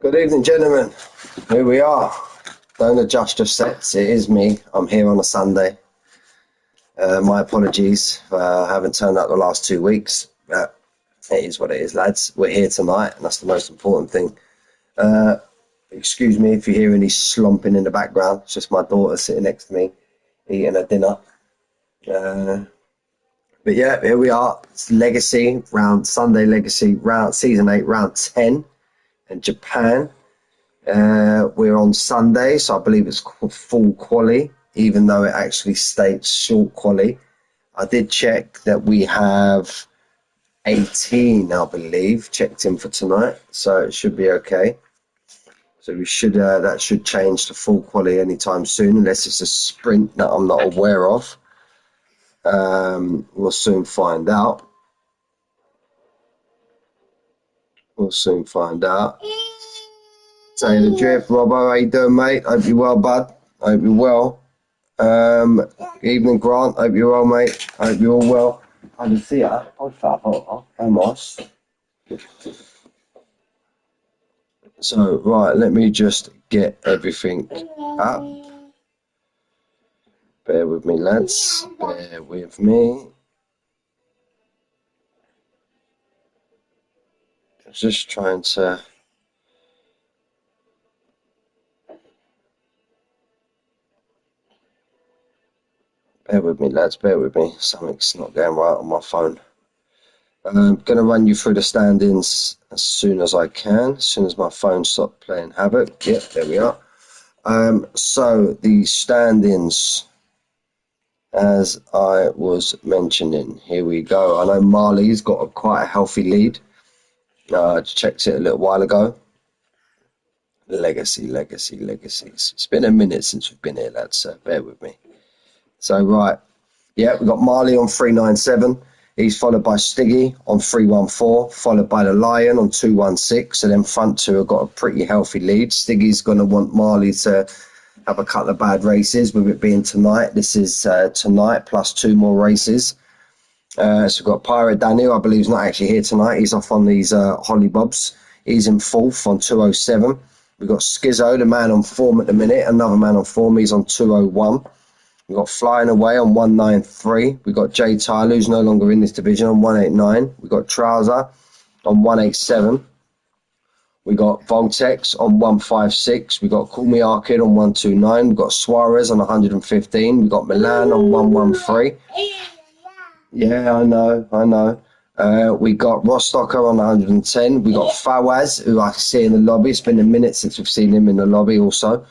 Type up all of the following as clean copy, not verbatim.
Good evening, gentlemen. Here we are. Don't adjust your sets. It is me. I'm here on a Sunday. My apologies. I haven't turned up the last 2 weeks. But it is what it is, lads. We're here tonight, and that's the most important thing. Excuse me if you hear any slomping in the background. It's just my daughter sitting next to me, eating her dinner. But yeah, here we are. It's Legacy round, Sunday Legacy round, season 8, round 10 in Japan. We're on Sunday, so I believe it's full quali, even though it actually states short quali. I did check that we have 18, I believe, checked in for tonight, so it should be okay. So we should that should change to full quali anytime soon, unless it's a sprint that I'm not aware of. We'll soon find out. Say the drift, Robbo, how you doing, mate? Hope you're well, bud. Hope you're well. Evening, Grant. Hope you're well, mate. Hope you're all well. I can see her. Vamos. So, right, let me just get everything up. Bear with me, lads. Bear with me. Just trying to... Bear with me, lads. Bear with me. Something's not going right on my phone. I'm going to run you through the standings as soon as I can, as soon as my phone stops playing havoc. Yep, there we are. So the standings, as I was mentioning, here we go. I know Marley's got quite a healthy lead. I checked it a little while ago. Legacy. It's been a minute since we've been here, lads, so bear with me. So, right. Yeah, we've got Marley on 397. He's followed by Stiggy on 314, followed by the Lion on 216. So then front two have got a pretty healthy lead. Stiggy's going to want Marley to have a couple of bad races, with it being tonight. This is tonight plus 2 more races. So we've got Pyro Daniel, I believe he's not actually here tonight. He's off on these Holly Bobs. He's in 4th on 207. We've got Skizzo, the man on form at the minute. Another man on form, he's on 201. We've got Flying Away on 193. We've got Jay Tyler, who's no longer in this division, on 189. We've got Trouser on 187. We've got Voltex on 156. We've got Call Me Arcade on 129. We've got Suarez on 115. We've got Milan on 113. Yeah, I know. We got Rostocker on 110. We got Fawaz, who I see in the lobby. It's been a minute since we've seen him in the lobby also.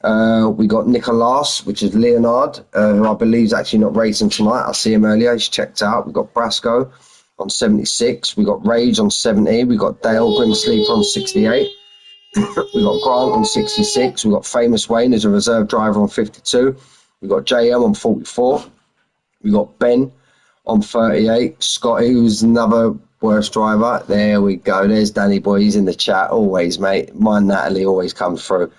We got Nicolas, which is Leonard, who I believe is actually not racing tonight. I see him earlier. He's checked out. We got Brasco on 76. We got Rage on 70. We got Dale Grim Sleeper on 68. We got Grant on 66. We got Famous Wayne as a reserve driver on 52. We got JM on 44. We got Ben on 38. Scotty, who's another worst driver. There we go. There's Danny Boy. He's in the chat always, mate. Mine, Natalie, always comes through.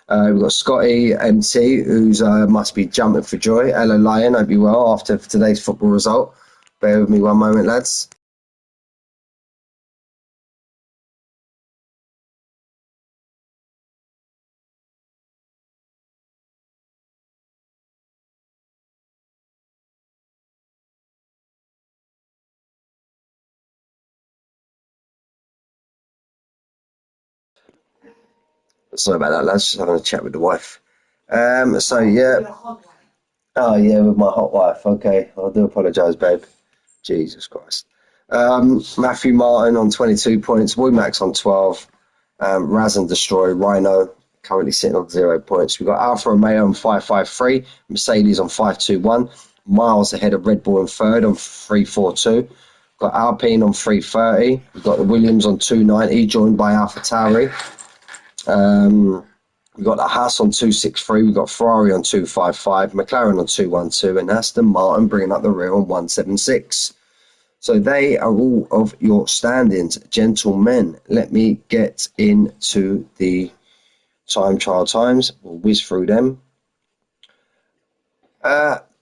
We've got Scotty MC, who's must be jumping for joy. Hello, Lion. Hope you're well after today's football result. Bear with me one moment, lads. Sorry about that, lads. Just having a chat with the wife. So, yeah. Oh, yeah, with my hot wife. Okay, I do apologise, babe. Jesus Christ. Matthew Martin on 22 points. Womax on 12. Raz and Destroy. Rhino currently sitting on 0 points. We've got Alfa Romeo on 553. Mercedes on 521. Miles ahead of Red Bull in third on 342. Got Alpine on 330. We've got the Williams on 290, joined by Alpha Tauri. We've got the Haas on 263. We've got Ferrari on 255. McLaren on 212. And Aston Martin bringing up the rear on 176. So they are all of your standings, gentlemen. Let me get into the time trial times. We'll whiz through them.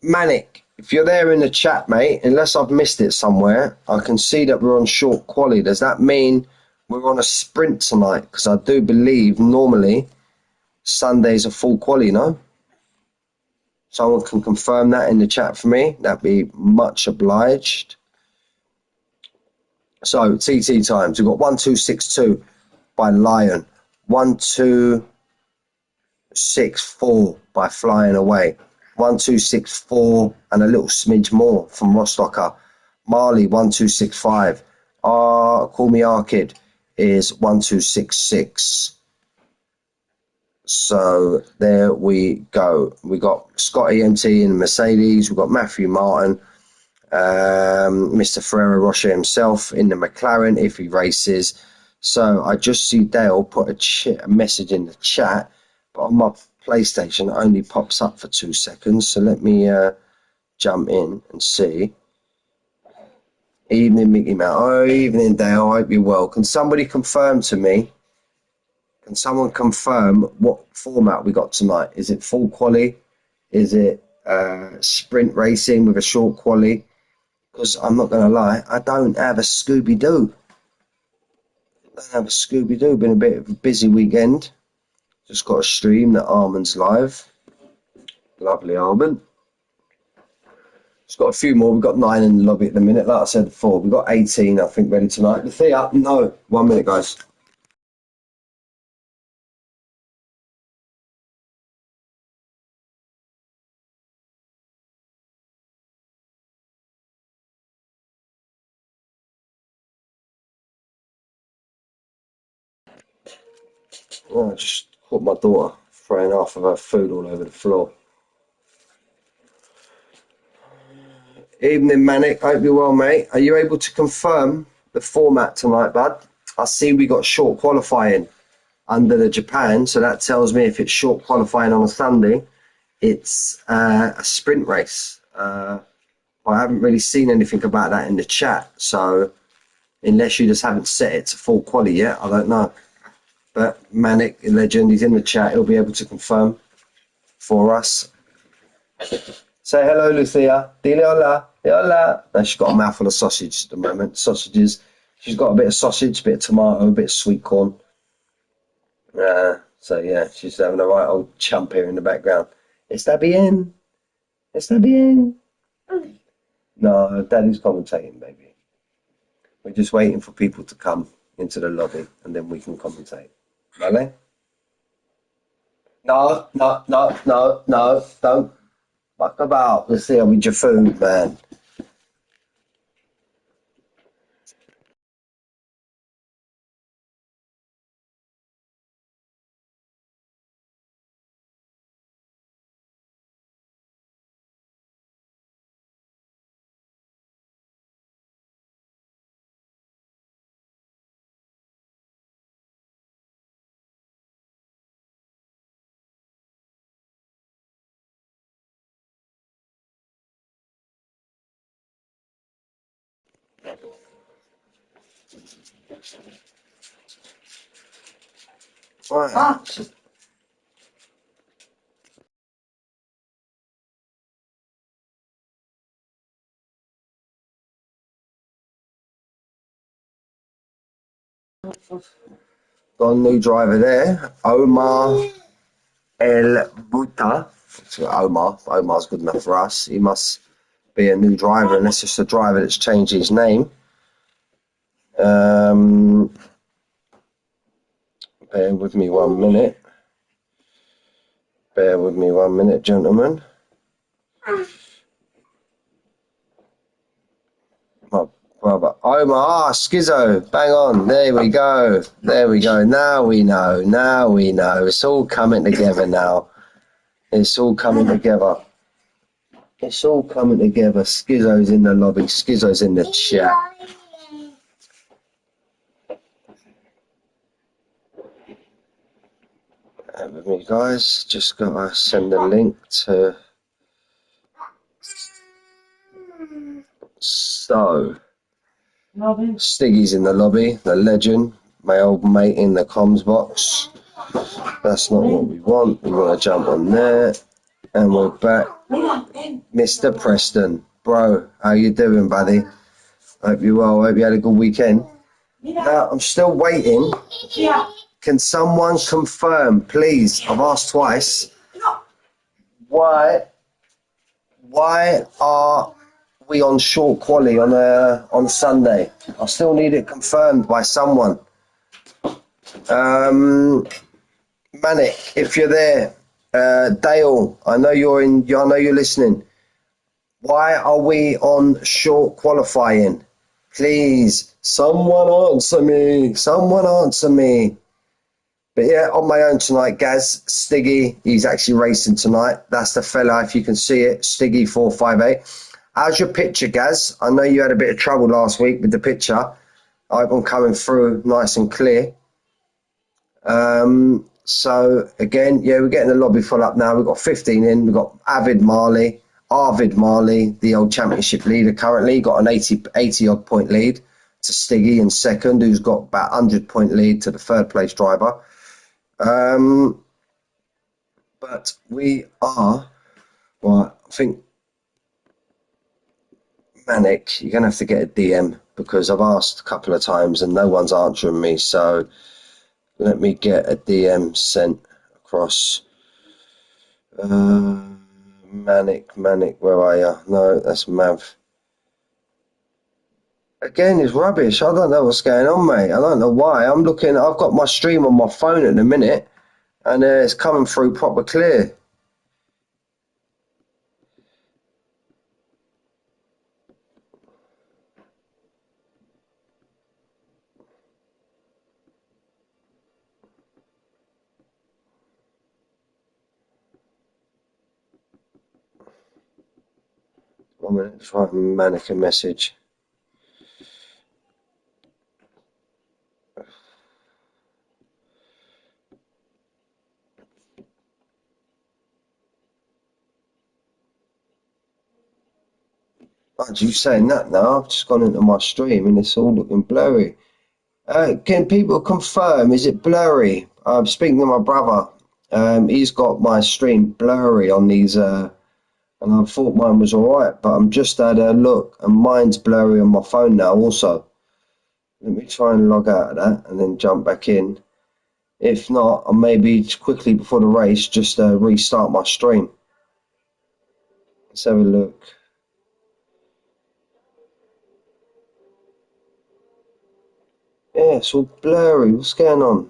Manic, if you're there in the chat, mate, unless I've missed it somewhere, I can see that we're on short quali. Does that mean we're on a sprint tonight because I do believe normally Sundays are full quali, no? Someone can confirm that in the chat for me. That'd be much obliged. So TT times. We've got 1262 by Lion. 1264 by Flying Away. 1264 and a little smidge more from Rostocker. Marley 1265. Call Me Arkid is 1266. So there we go. We got Scotty MT in the Mercedes. We've got Matthew Martin, Mr. Ferrero Rocher himself in the McLaren if he races. So I just see Dale put a message in the chat, but on my PlayStation it only pops up for 2 seconds. So let me jump in and see. Evening, Mickey Mouse. Oh, evening, Dale. I hope you're well. Can somebody confirm to me? Can someone confirm what format we got tonight? Is it full quali? Is it sprint racing with a short quali? Because I'm not going to lie, I don't have a Scooby-Doo. Been a bit of a busy weekend. Just got a stream that Armand's live. Lovely Armand. Just got a few more. We've got 9 in the lobby at the minute. Like I said before, we've got 18, I think, ready tonight. The theatre? No. 1 minute, guys. Oh, I just caught my daughter throwing half of her food all over the floor. Evening, Manic. Hope you're well, mate. Are you able to confirm the format tonight, bud? I see we got short qualifying under the Japan, so that tells me if it's short qualifying on a Sunday, it's a sprint race. I haven't really seen anything about that in the chat, so unless you just haven't set it to full quali yet, I don't know. But Manic Legend, he's in the chat. He'll be able to confirm for us. Say hello, Lucia. Dile hola. Hola. No, she's got a mouthful of sausage at the moment. Sausages. She's got a bit of sausage, a bit of tomato, a bit of sweet corn. So yeah, she's having a right old chump here in the background. Está bien. Está bien. No, Daddy's commentating, baby. We're just waiting for people to come into the lobby and then we can commentate. Vale? No, don't fuck about. Let's see, with your food, man. Right. Got a new driver there, Omar El Buta. Omar's good enough for us. He must be a new driver, unless it's a driver that's changed his name. Bear with me 1 minute. Bear with me 1 minute, gentlemen. My brother Omar, Skizzo, bang on. There we go. Now we know. It's all coming together now. It's all coming together. Skizzo's in the lobby. Skizzo's in the chat. With me, guys. Just gotta send a link to. So, Stiggy's in the lobby. The legend, my old mate in the comms box. That's not what we want. We want to jump on there, and we're back. Mr. Preston, bro, how you doing, buddy? Hope you well. Hope you had a good weekend. Now, I'm still waiting. Can someone confirm, please? I've asked twice. Why are we on short quali on Sunday? I still need it confirmed by someone. Manic, if you're there, Dale, I know you're listening. Why are we on short qualifying? Please, someone answer me. Someone answer me. But yeah, on my own tonight, Gaz, Stiggy, he's actually racing tonight. That's the fella, if you can see it, Stiggy458. How's your picture, Gaz? I know you had a bit of trouble last week with the picture. I hope I'm coming through nice and clear. So again, yeah, we're getting the lobby full up now. We've got 15 in. We've got Arvid Marley, the old championship leader currently, got an 80 odd point lead to Stiggy in second, who's got about 100 point lead to the third place driver. But we are, well, I think, Manic, you're going to have to get a DM because I've asked a couple of times and no one's answering me. So let me get a DM sent across. Manic, where are you? No, that's Mav. Again, it's rubbish. I don't know what's going on, mate. I don't know why. I've got my stream on my phone at the minute and it's coming through proper clear. One minute, just write Manic a message. Aren't you saying that now? I've just gone into my stream and it's all looking blurry. Can people confirm, is it blurry? I'm speaking to my brother. He's got my stream blurry on these, and I thought mine was alright, but I'm just had a look and mine's blurry on my phone now also. Let me try and log out of that and then jump back in. If not, I'll maybe quickly before the race just restart my stream. Let's have a look. Yeah, it's all blurry. What's going on?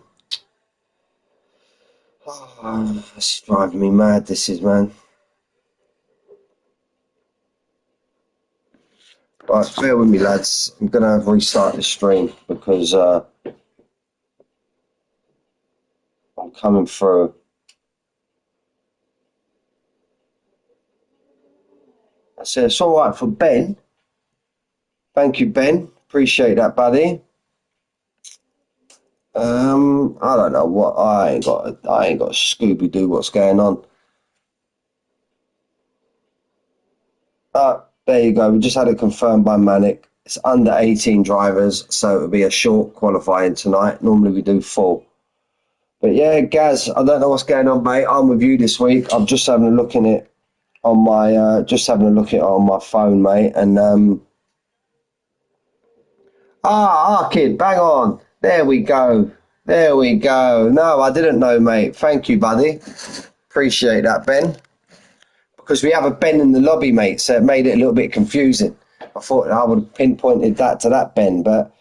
Oh, it's driving me mad, this is, man. Right, bear with me, lads. I'm going to restart the stream because I'm coming through. I said, it's all right for Ben. Thank you, Ben. Appreciate that, buddy. I don't know what I ain't got a Scooby Doo what's going on. There you go. We just had it confirmed by Manic. It's under 18 drivers, so it'll be a short qualifying tonight. Normally we do full. But yeah, Gaz, I don't know what's going on, mate. I'm with you this week. I'm just having a look in it on my on my phone, mate. And kid, bang on. There we go. There we go. No, I didn't know, mate. Thank you, buddy. Appreciate that, Ben. Because we have a Ben in the lobby, mate, so it made it a little bit confusing. I thought I would have pinpointed that to that Ben, but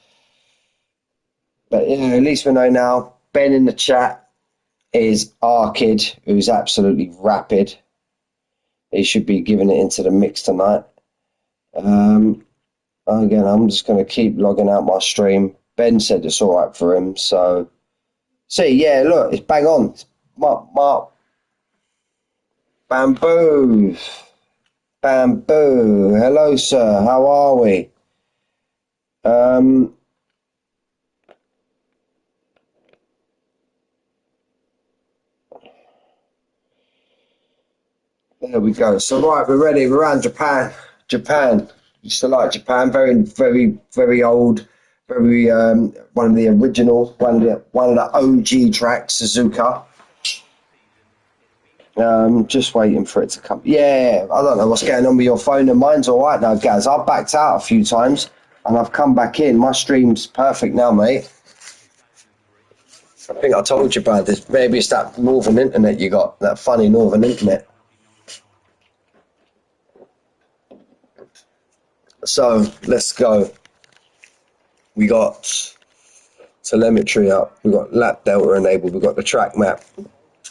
yeah, at least we know now. Ben in the chat is our kid, who's absolutely rapid. He should be giving it into the mix tonight. Again, I'm just going to keep logging out my stream. Ben said it's all right for him, so see, yeah, look, it's bang on. It's Mark, Bamboo. Hello, sir. How are we? There we go. So right, we're ready. We're around Japan. Used to like Japan. Very, very, very old. Very one of the original, one of the OG tracks, Suzuka. Just waiting for it to come. Yeah, I don't know what's going on with your phone, and mine's all right now, Gaz. I've backed out a few times. and I've come back in. My stream's perfect now, mate. I think I told you about this. Maybe it's that northern internet you got, that funny northern internet. So let's go. We got telemetry up. We got lap delta enabled. We got the track map.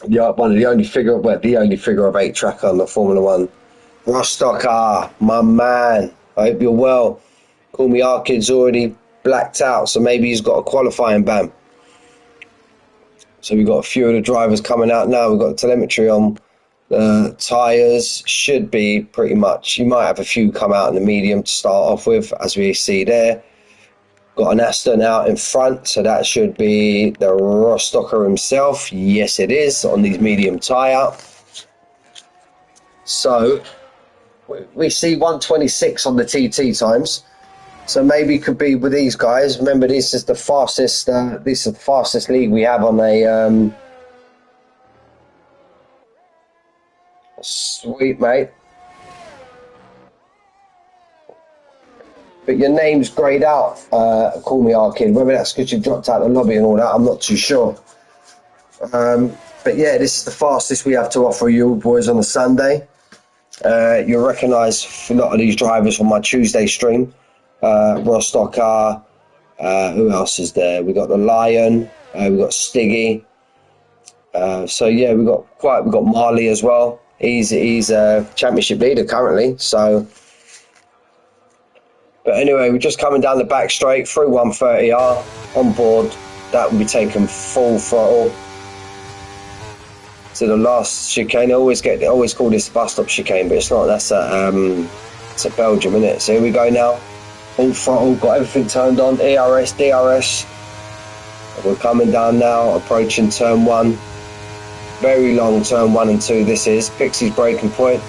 Yeah, the only figure of 8 tracker on the Formula One. Rostocker, my man. I hope you're well. Call me Arkid's already blacked out, so maybe he's got a qualifying ban. So we've got a few of the drivers coming out now. We've got telemetry on. The tyres should be pretty much, you might have a few come out in the medium to start off with, as we see there. Got an Aston out in front, so that should be the Rostocker himself. Yes, it is, on these medium tyre. So we see 126 on the TT times. So maybe it could be with these guys. Remember, this is the fastest league we have on a sweet, mate. But your name's greyed out, call me Arkid. Whether that's because you dropped out the lobby and all that, I'm not too sure. But yeah, this is the fastest we have to offer you boys on a Sunday. You'll recognise a lot of these drivers from my Tuesday stream. Rostocker, who else is there? We got the Lion, we got Stiggy. So yeah, we got Marley as well. He's a championship leader currently. So, but anyway, we're just coming down the back straight through 130R on board. That will be taken full throttle to the last chicane. I always call this bus stop chicane, but it's not. That's at Belgium, isn't it? So here we go now. Full throttle, got everything turned on. ERS, DRS. We're coming down now, approaching turn 1. Very long turn 1 and 2 this is. Pixie's braking point.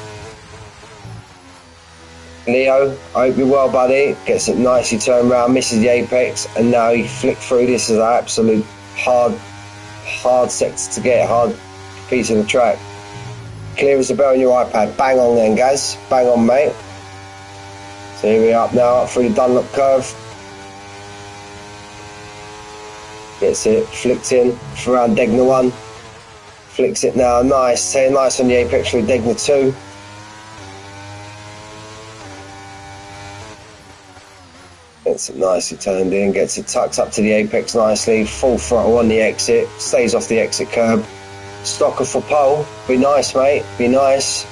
Leo, I hope you're well, buddy. Gets it nicely turned round, misses the apex, and now he flicked through. This is an absolute hard sector to get, hard piece of the track. Clear as a bell on your iPad. Bang on then, Gaz. Bang on, mate. So here we are up now, up through the Dunlop curve. Gets it, flicked in, around Degner 1. Flicks it now, nice. Stay nice on the apex through Degner 2. Gets it nicely turned in, gets it tucked up to the apex nicely, full throttle on the exit, stays off the exit curb. Stocker for pole, be nice, mate, be nice.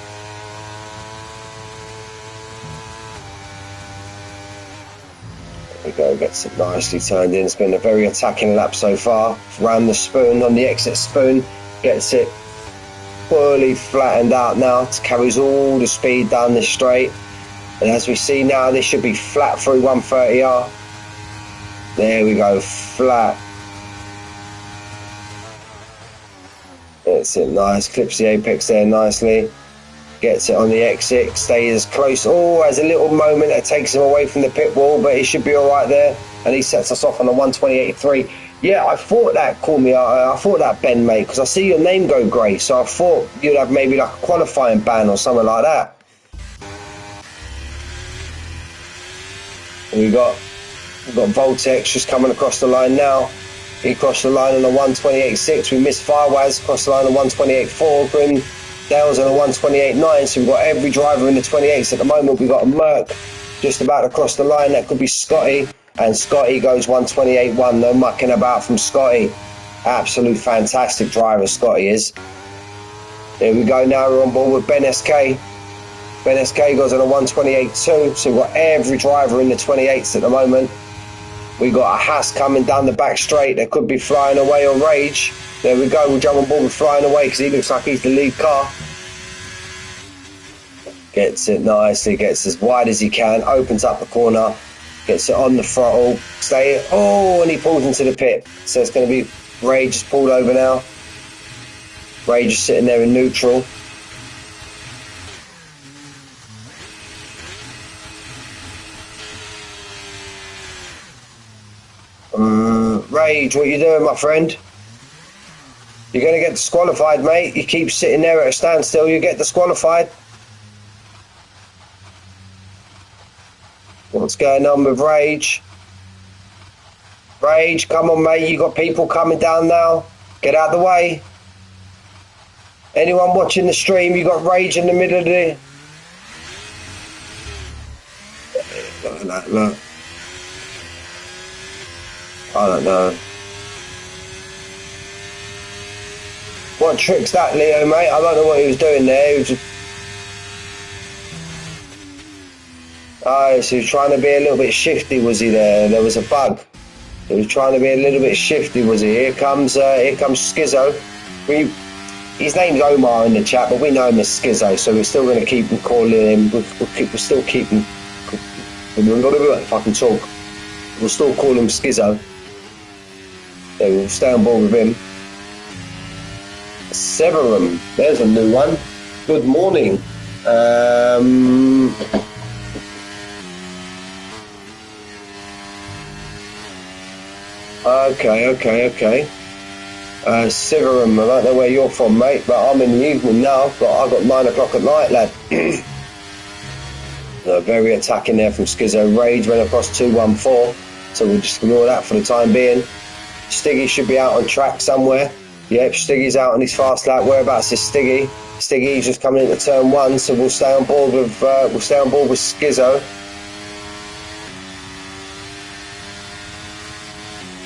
There we go, gets it nicely turned in. It's been a very attacking lap so far. Round the spoon, on the exit spoon, gets it fully flattened out now. It carries all the speed down this straight. And as we see now, this should be flat through 130R. There we go, flat. That's it, nice. Clips the apex there nicely. Gets it on the exit, stays close. Oh, has a little moment that takes him away from the pit wall, but he should be all right there. And he sets us off on the 128.3. Yeah, I thought that, I thought that, Ben, mate, because I see your name go grey. So I thought you'd have maybe like a qualifying ban or something like that. We've got Voltex just coming across the line now. He crossed the line on the 128.6. We missed Firewise, crossed the line on the 128.4. Grim Dale's on the 128.9. So we've got every driver in the 28s at the moment. We've got a Merc just about to cross the line. That could be Scotty. And Scotty goes 128.1. No mucking about from Scotty. Absolute fantastic driver, Scotty is. Here we go now. We're on board with Ben SK. Ben SK goes on a 128.2, so we've got every driver in the 28s at the moment. We've got a Haas coming down the back straight that could be flying away on Rage. There we go, we'll jump on board with flying away because he looks like he's the lead car. Gets it nicely, gets as wide as he can, opens up the corner, gets it on the throttle, stay, oh, and he pulls into the pit. So it's going to be Rage is pulled over now. Rage is sitting there in neutral. Rage, what you doing, my friend? You're going to get disqualified, mate. You keep sitting there at a standstill, you get disqualified. What's going on with Rage? Rage, come on, mate. You got people coming down now. Get out of the way. Anyone watching the stream, you got Rage in the middle of the... Look at that, look. I don't know. What trick's that, Leo, mate? I don't know what he was doing there. He was just... Oh, so he was trying to be a little bit shifty, was he there? There was a bug. He was trying to be a little bit shifty, was he? Here comes Skizzo. His name's Omar in the chat, but we know him as Skizzo, so we're still going to keep him calling him. We'll still keep him... If I can talk. We'll still call him Skizzo. Yeah, we'll stay on board with him. Severum, there's a new one. Good morning. Okay. Severum, I don't know where you're from, mate, but I'm in the evening now. I've got 9 o'clock at night, lad. Very attacking there from Skizzo. Rage went across 214, so we'll just ignore that for the time being. Stiggy should be out on track somewhere. Yep, Stiggy's out on his fast lap. Whereabouts is Stiggy? Stiggy's just coming into turn 1, so we'll stay on board with Skizzo.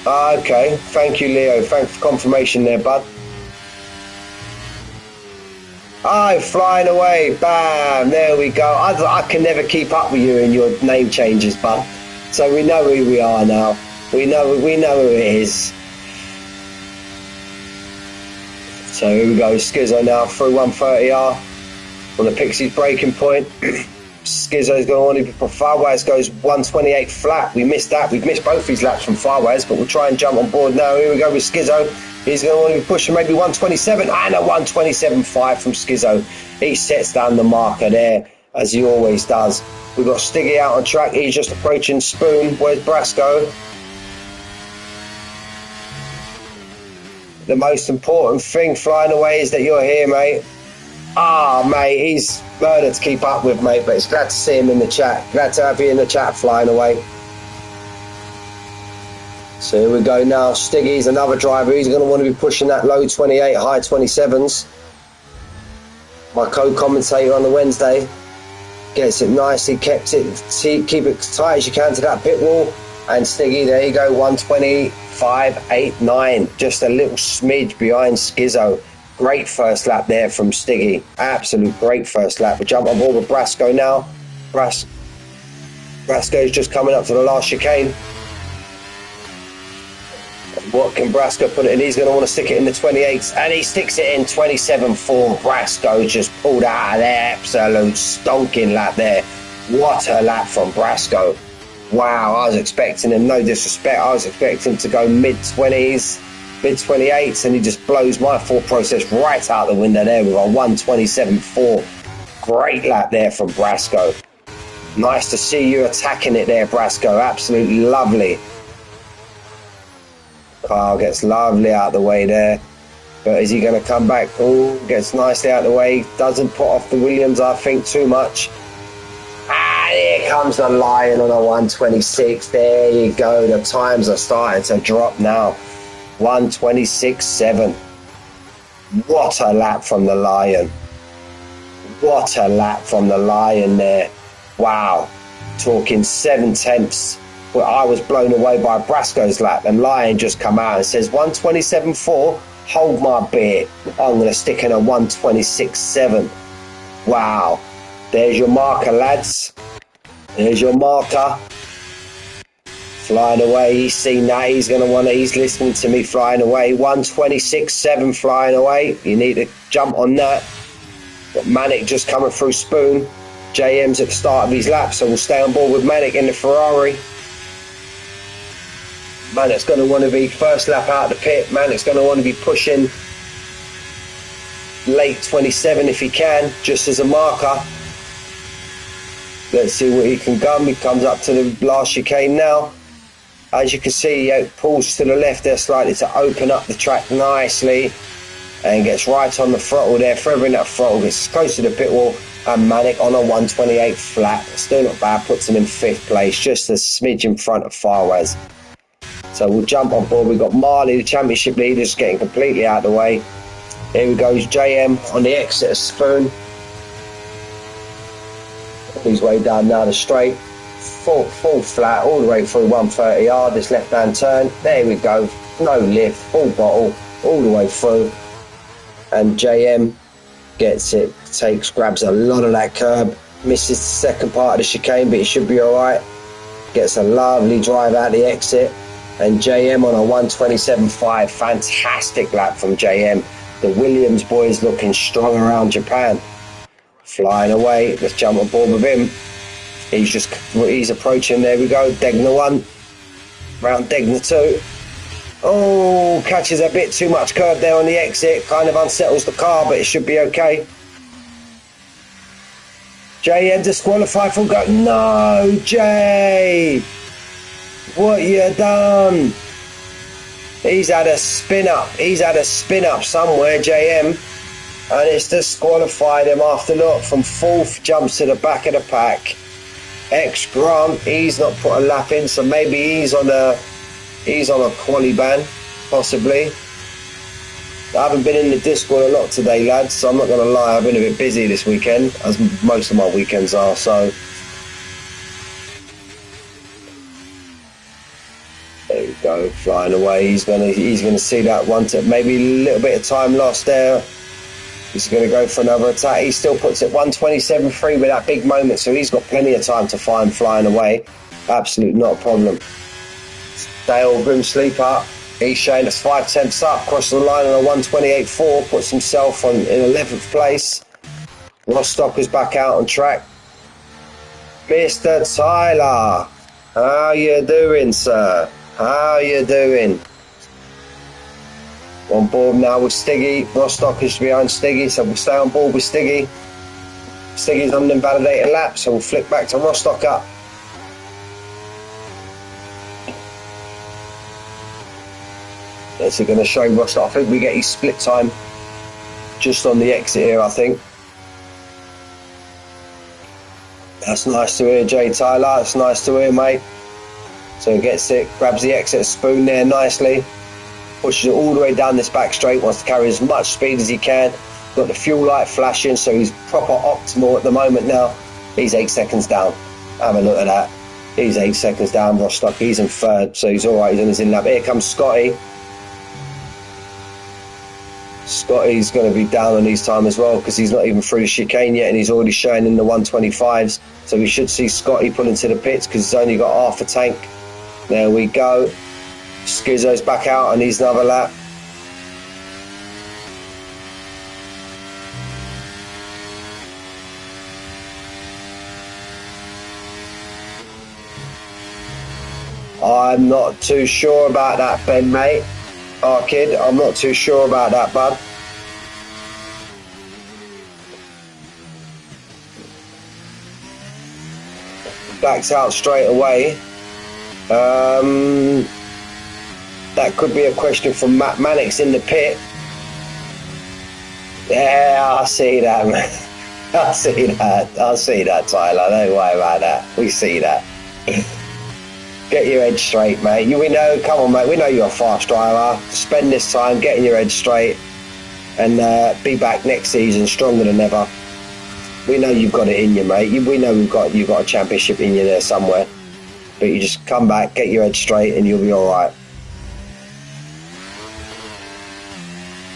Okay, thank you, Leo. Thanks for confirmation there, bud. Oh, flying away. Bam, there we go. I can never keep up with you and your name changes, bud. So we know who we are now. We know who it is. So here we go, Skizzo now through 130R on the Pixie's breaking point. Skizzo's going to want to... Firewise goes 128 flat. We missed that. We've missed both these laps from Firewise, but we'll try and jump on board now. Here we go with Skizzo. He's going to want to be pushing maybe 127 and a 127.5 from Skizzo. He sets down the marker there, as he always does. We've got Stiggy out on track. He's just approaching Spoon. Where's Brasco? The most important thing flying away is that you're here, mate. Ah, mate, he's murder to keep up with, mate, but it's glad to see him in the chat. Glad to have you in the chat flying away. So here we go now. Stiggy's another driver. He's going to want to be pushing that low 28, high 27s. My co-commentator on the Wednesday gets it nicely, keep it tight as you can to that pit wall. And Stiggy, there you go, 125.89. Just a little smidge behind Skizzo. Great first lap there from Stiggy. Absolute great first lap. We jump on board with Brasco now. Brasco's just coming up to the last chicane. What can Brasco put it in? He's going to want to stick it in the 28s, and he sticks it in 27.4. Brasco just pulled out of there. Absolute stonking lap there. What a lap from Brasco. Wow, I was expecting him, no disrespect, I was expecting him to go mid-20s, mid-28s, and he just blows my thought process right out the window there with a 127.4. Great lap there from Brasco. Nice to see you attacking it there, Brasco. Absolutely lovely. Kyle gets lovely out of the way there. But is he going to come back? Oh, gets nicely out of the way. Doesn't put off the Williams, I think, too much. And here comes the Lion on a 126. There you go. The times are starting to drop now. 126.7. What a lap from the Lion. What a lap from the Lion there. Wow. Talking 7 tenths. Well, I was blown away by Brasco's lap, and Lion just come out and says 127.4. Hold my beer. I'm going to stick in a 126.7. Wow. There's your marker, lads. There's your marker. Flying away. He's seen that. He's going to want to... He's listening to me flying away. 126.7 flying away. You need to jump on that. Got Manic just coming through Spoon. JM's at the start of his lap, so we'll stay on board with Manic in the Ferrari. Manic's going to want to be first lap out of the pit. Manic's going to want to be pushing late 27 if he can, just as a marker. Let's see what he can gun. He comes up to the last chicane now. As you can see, he pulls to the left there slightly to open up the track nicely. and gets right on the throttle there, feathering that throttle, gets close to the pit wall, and Manic on a 128 flat, still not bad, puts him in 5th place, just a smidge in front of Farwaz. So we'll jump on board. We've got Marley, the championship leader, just getting completely out of the way. Here we go, JM on the exit of Spoon. His way down now the straight, full flat, all the way through 130 yard, this left-hand turn. There we go, no lift, full bottle, all the way through. And JM gets it, grabs a lot of that curb, misses the second part of the chicane, but it should be all right. Gets a lovely drive out the exit. And JM on a 127.5, fantastic lap from JM. The Williams boys looking strong around Japan. Flying away, let's jump on board with him. He's approaching, there we go, Degner 1, round Degner 2. Oh, catches a bit too much curb there on the exit, kind of unsettles the car, but it should be okay. JM disqualified from go. No, Jay! What you done? He's had a spin up somewhere, JM, and it's disqualified him after look from 4th, jumps to the back of the pack. Grant, he's not put a lap in, so maybe he's on a quali ban, possibly. I haven't been in the Discord a lot today, lads, so I'm not going to lie, I've been a bit busy this weekend, as most of my weekends are, so. There we go, flying away. He's gonna see that one. Maybe a little bit of time lost there. He's going to go for another attack. He still puts it 127.3 with that big moment, so he's got plenty of time to find flying away. Absolutely not a problem. Dale Grim Sleeper, he's showing us 5/10 up, crosses the line on a 128.4, puts himself in 11th place. Rostock is back out on track. Mr. Tyler, how you doing, sir? How you doing? On board now with Stiggy. Rostock is behind Stiggy, so we'll stay on board with Stiggy. Stiggy's on an invalidated lap, so we'll flick back to Rostock up. Is he going to show Rostock? I think we get his split time just on the exit here, I think. That's nice to hear, Jay Tyler. That's nice to hear, mate. So he gets it, grabs the exit Spoon there nicely, pushes it all the way down this back straight, wants to carry as much speed as he can. Got the fuel light flashing, so he's proper optimal at the moment now. He's 8 seconds down. Have a look at that. He's 8 seconds down, Rostock. He's in 3rd, so he's all right. He's on his in lap. Here comes Scotty. Scotty's going to be down on his time as well because he's not even through the chicane yet and he's already showing in the 125s. So we should see Scotty pull into the pits because he's only got half a tank. There we go. Skizzo's back out on his another lap. I'm not too sure about that, Ben, mate. Oh, kid, I'm not too sure about that, bud. Backs out straight away. That could be a question from Matt Mannix in the pit. Yeah, I see that, man. I see that, Tyler. Don't worry about that. We see that. Get your head straight, mate. We know, come on, mate. We know you're a fast driver. Spend this time getting your head straight and be back next season stronger than ever. We know you've got it in you, mate. We know you've got a championship in you there somewhere. But you just come back, get your head straight, and you'll be all right.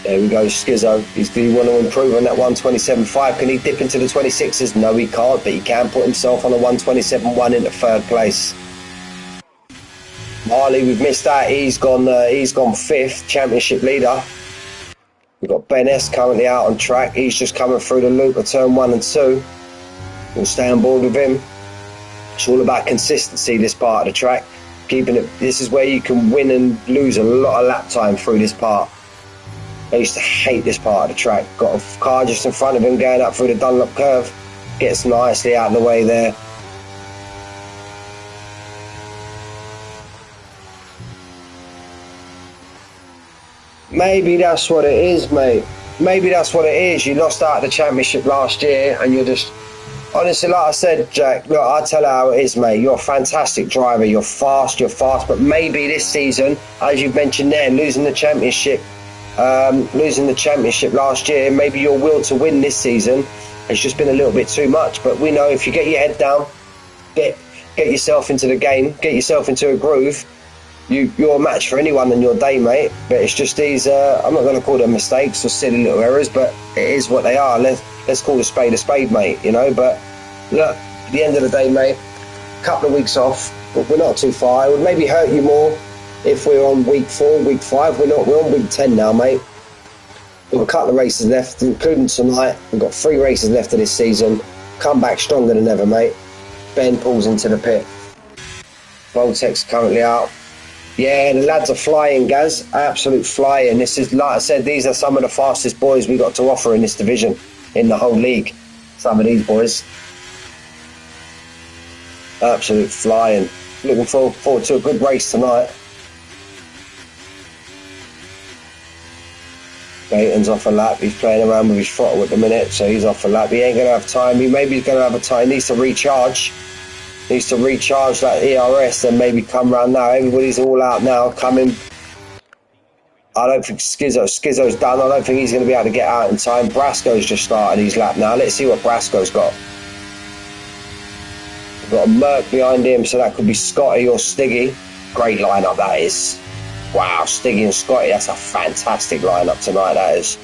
There we go, Skizzo. Do you want to improve on that 127.5? Can he dip into the 26s? No, he can't, but he can put himself on a 127.1 into 3rd place. Marley, we've missed that. He's gone 5th, championship leader. We've got Ben S currently out on track. He's just coming through the loop of turn 1 and 2. We'll stay on board with him. It's all about consistency, this part of the track. Keeping it. This is where you can win and lose a lot of lap time through this part. I used to hate this part of the track. Got a car just in front of him going up through the Dunlop curve. Gets nicely out of the way there. Maybe that's what it is, mate. Maybe that's what it is. You lost out at the championship last year, and you're just honestly, like I said, Jack. Look, I tell you how it is, mate. You're a fantastic driver. You're fast. But maybe this season, as you've mentioned there, losing the championship last year, maybe your will to win this season has just been a little bit too much. But we know if you get your head down, get yourself into the game, get yourself into a groove. You're a match for anyone on your day, mate. But it's just these, I'm not going to call them mistakes or silly little errors, but it is what they are. Let's call a spade, mate, you know. But look, at the end of the day, mate, a couple of weeks off, but we're not too far. It would maybe hurt you more if we're on week 4, week 5. We're on week 10 now, mate. We've got a couple of races left, including tonight. We've got 3 races left of this season. Come back stronger than ever, mate. Ben pulls into the pit. Voltex currently out. Yeah, the lads are flying, Gaz. Absolute flying. This is, like I said, these are some of the fastest boys we got to offer in this division, in the whole league. Some of these boys. Absolute flying. Looking forward to a good race tonight. Dayton's off a lap. He's playing around with his throttle at the minute, so he's off a lap. He ain't going to have time. Maybe he's going to have a time. He needs to recharge. Needs to recharge that ERS and maybe come round now. Everybody's all out now, coming. I don't think Skizzo's done. I don't think he's going to be able to get out in time. Brasco's just started his lap now. Let's see what Brasco's got. We've got a Merc behind him, so that could be Scotty or Stiggy. Great lineup that is. Wow, Stiggy and Scotty, that's a fantastic lineup tonight, that is.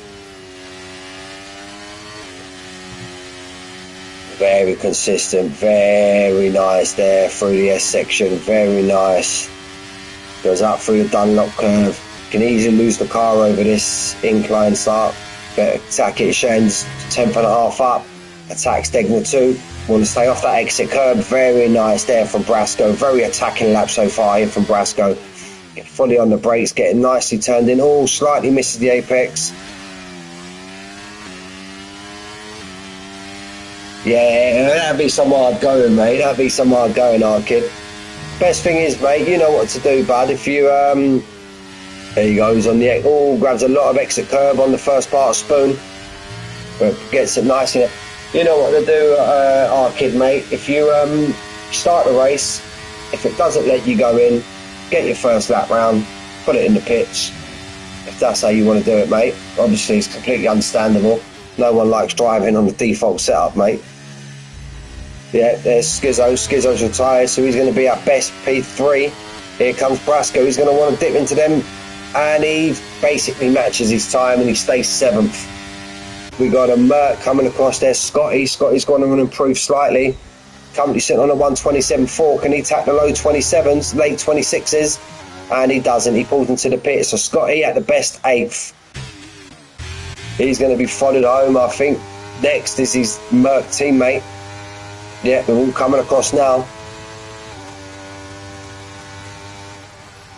Very consistent, very nice there through the S section, very nice. Goes up through the Dunlop curve. Can easily lose the car over this incline start. But attack it, Shane's 10.5 up. Attacks Degner 2. Want to stay off that exit curb. Very nice there from Brasco. Very attacking lap so far here from Brasco. Fully on the brakes, getting nicely turned in. Oh, slightly misses the apex. Yeah, that'd be some hard going, mate. That'd be some hard going, our kid. Best thing is, mate, you know what to do, bud. If you, there he goes on the, oh, grabs a lot of exit curb on the first part of Spoon. But gets it nice in it. You know what to do, our kid, mate. If you start the race, if it doesn't let you go in, get your first lap round, put it in the pits. If that's how you want to do it, mate. Obviously, it's completely understandable. No one likes driving on the default setup, mate. Yeah, there's Skizzo. Skizzo's retired, so he's going to be at best P3. Here comes Brasco. He's going to want to dip into them, and he basically matches his time, and he stays 7th. We got a Merc coming across there. Scotty's going to improve slightly. Currently sitting on a 127.4. Can he tack the low 27s, late 26s? And he doesn't. He pulls into the pit. So Scotty at the best 8th. He's going to be followed home, I think. Next is his Merc teammate. Yeah, they're all coming across now.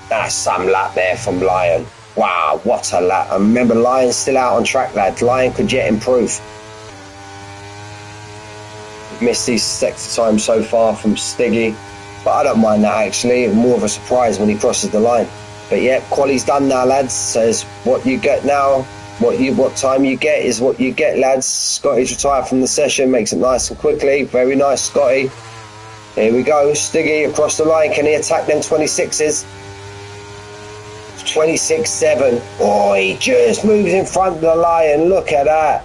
That's some lap there from Lion. Wow, what a lap. And remember, Lion's still out on track, lads. Lion could yet improve. Missed his sector time so far from Stiggy, but I don't mind that actually. More of a surprise when he crosses the line. But yeah, quali's done now, lads. Says what you get now, what time you get is what you get, lads. Scotty's retired from the session, makes it nice and quickly. Very nice, Scotty. Here we go, Stiggy across the line. Can he attack them 26s? 26.7. Oh, he just moves in front of the Lion. Look at that.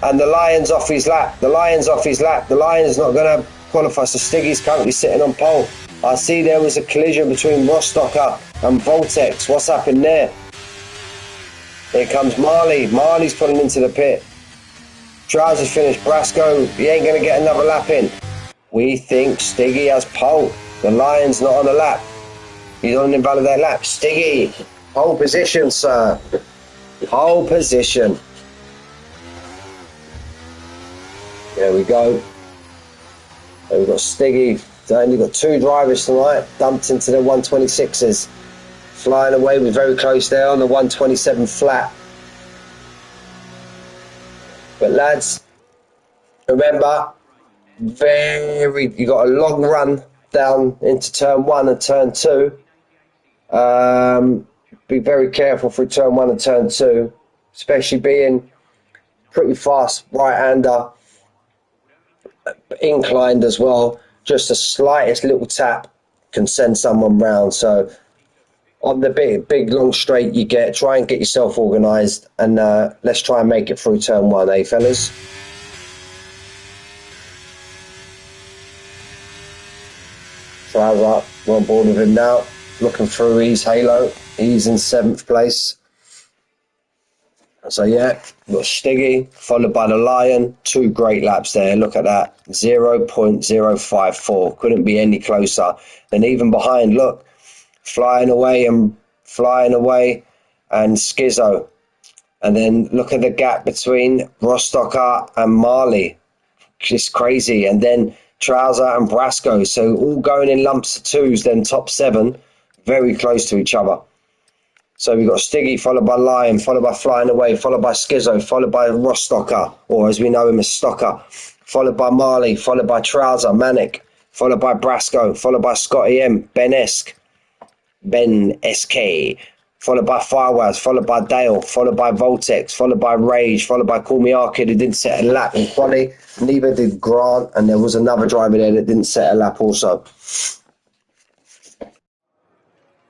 And the Lion's off his lap. The Lion's off his lap. The Lion's not going to qualify. So Stiggy's currently sitting on pole. I see there was a collision between Rostocker and Voltex. What's happened there? Here comes Marley. Marley's pulling into the pit. Trousers finished. Brasco, he ain't going to get another lap in. We think Stiggy has pole. The Lion's not on the lap. He's on an invalidate lap. Stiggy, pole position, sir. Pole position. There we go. There we've got Stiggy. Only got 2 drivers tonight. Dumped into the 126s. Flying away, we're very close there on the 127 flat. But lads, remember, you got a long run down into turn 1 and turn 2. be very careful through turn 1 and turn 2, especially being pretty fast right-hander, inclined as well. Just the slightest little tap can send someone round. So on the big long straight you get, try and get yourself organised, and let's try and make it through turn 1, eh, fellas? Trouser, we're on board with him now. Looking through his halo, he's in 7th place. So yeah, we've got Stiggy, followed by the Lion. 2 great laps there. Look at that, 0.054. Couldn't be any closer. And even behind, look, flying away, and Skizzo. And then look at the gap between Rostocker and Marley. Just crazy. And then Trouser and Brasco. So all going in lumps of 2s, then top 7, very close to each other. So we've got Stiggy, followed by Lion, followed by Flying Away, followed by Skizzo, followed by Rostocker, or as we know him as Stocker, followed by Marley, followed by Trouser, Manic, followed by Brasco, followed by Scotty M, Ben SK, followed by Firewaz, followed by Dale, followed by Voltex, followed by Rage, followed by Call Me Arcade, who didn't set a lap in quali. Neither did Grant, and there was another driver there that didn't set a lap also.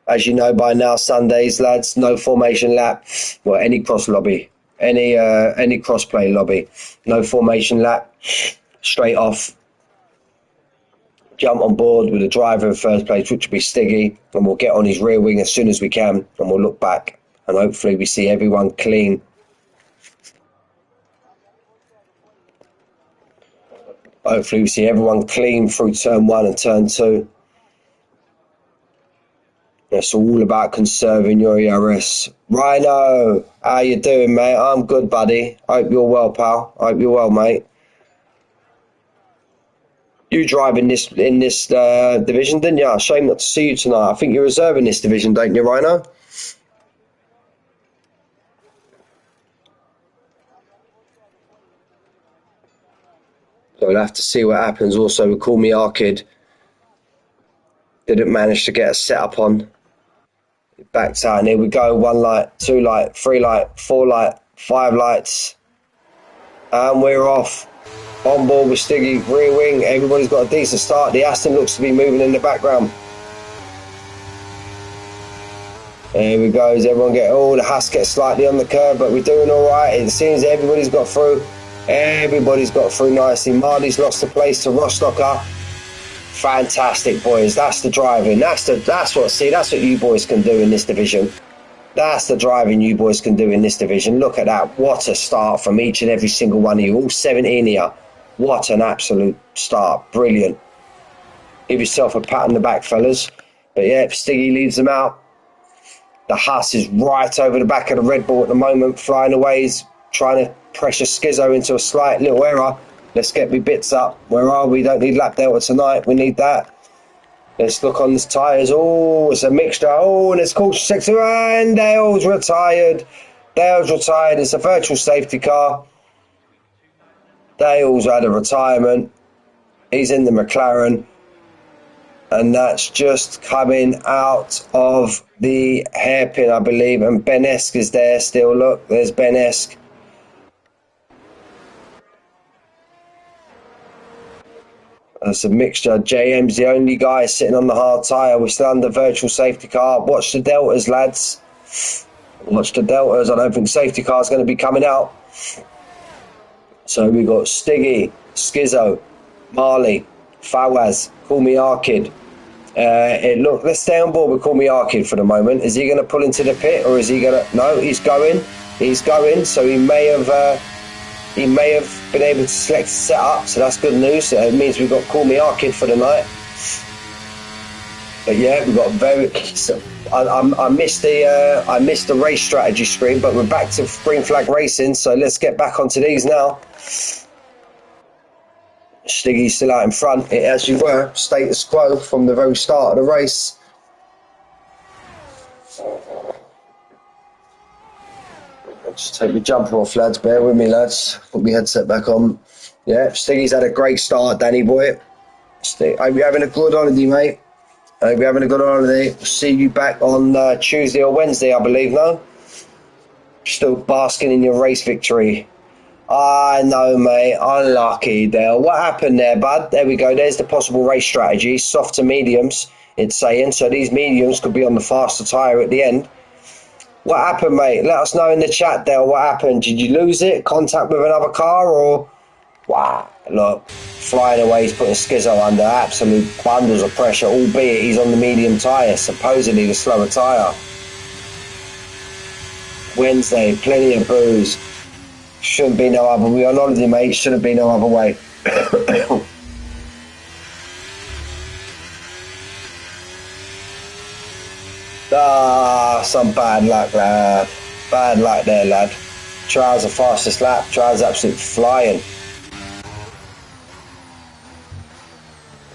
As you know by now, Sundays, lads, no formation lap. Well, any cross lobby, any cross-play lobby, no formation lap. Straight off, jump on board with the driver in first place, which will be Stiggy, and we'll get on his rear wing as soon as we can, and we'll look back, and hopefully we see everyone clean. Hopefully we see everyone clean through turn 1 and turn 2. It's all about conserving your ERS. Rhino, how you doing, mate? I'm good, buddy. Hope you're well, pal. Hope you're well, mate. You drive in this division, didn't you? Shame not to see you tonight. I think you're reserving this division, don't you, Rhino? So we'll have to see what happens. Also, with Call Me Arcade, didn't manage to get a setup on. Backed out, and here we go. 1 light, 2 light, 3 light, 4 light, 5 lights, and we're off. On board with Stiggy, rear wing. Everybody's got a decent start. The Aston looks to be moving in the background. There we go. As everyone the Haas gets slightly on the curb, but we're doing all right. It seems everybody's got through. Everybody's got through nicely. Marley's lost the place to Rostocker. Fantastic, boys. That's the driving. That's what you boys can do in this division. That's the driving you boys can do in this division. Look at that. What a start from each and every single one of you. All 17 here. What an absolute start. Brilliant. Give yourself a pat on the back, fellas. But yeah, Stiggy leads them out. The Haas is right over the back of the Red Bull at the moment. Flying Away is trying to pressure Skizzo into a slight little error. Let's get me bits up. Where are we? Don't need lap delta tonight. We need that. Let's look on the tyres. Oh, it's a mixture. Oh, and it's caution sector. And Dale's retired. Dale's retired. It's a virtual safety car. Dale's had a retirement. He's in the McLaren. And that's just coming out of the hairpin, I believe. And Ben Esk is there still. Look, there's Ben Esk. That's a mixture. JM's the only guy sitting on the hard tyre. We're still under virtual safety car. Watch the deltas, lads. Watch the deltas. I don't think safety car is going to be coming out. So we got Stiggy, Skizzo, Marley, Fawaz, Call Me Arcade. Let's stay on board with Call Me Arcade for the moment. Is he going to pull into the pit, or is he going to? No, he's going. He's going. So he may have been able to select setup. So that's good news. It means we've got Call Me Arcade for the night. But yeah, we've got very. So I missed the race strategy screen, but we're back to green flag racing. So let's get back onto these now. Stiggy's still out in front, as you were, status quo from the very start of the race. I'll just take my jumper off, lads, bear with me, lads. Put my headset back on. Yeah, Stiggy's had a great start, Danny boy. I hope you're having a good holiday, mate. I hope you're having a good holiday. See you back on Tuesday or Wednesday, I believe, no? Still basking in your race victory. I know, mate. Unlucky, Dale. What happened there, bud? There we go. There's the possible race strategy. Soft to mediums, it's saying. So these mediums could be on the faster tyre at the end. What happened, mate? Let us know in the chat, Dale. What happened? Did you lose it? Contact with another car or... Wow, look, flying away, he's putting Skizzo under absolute bundles of pressure, albeit he's on the medium tyre, supposedly the slower tyre. Wednesday, plenty of booze. Shouldn't be no other. We're on holiday, mate. Shouldn't be no other way. Some bad luck, lad. Bad luck there, lad. Trials the fastest lap. Trials absolute flying.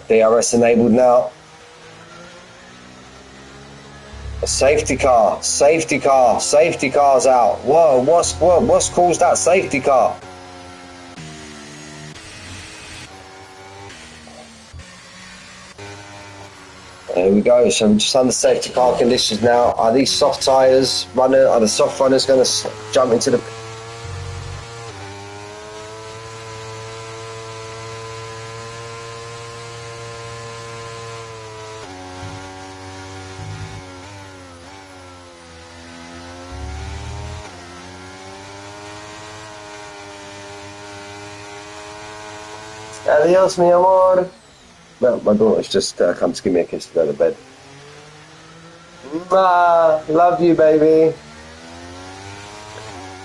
DRS enabled now. A safety car, safety car, safety car's out. Whoa, what's caused that safety car? There we go. So we're just under safety car conditions now. Are these soft tyres running? Are the soft runners going to jump into the... Adios, mi amor. No, my daughter's just come to give me a kiss to go to bed. Love you, baby.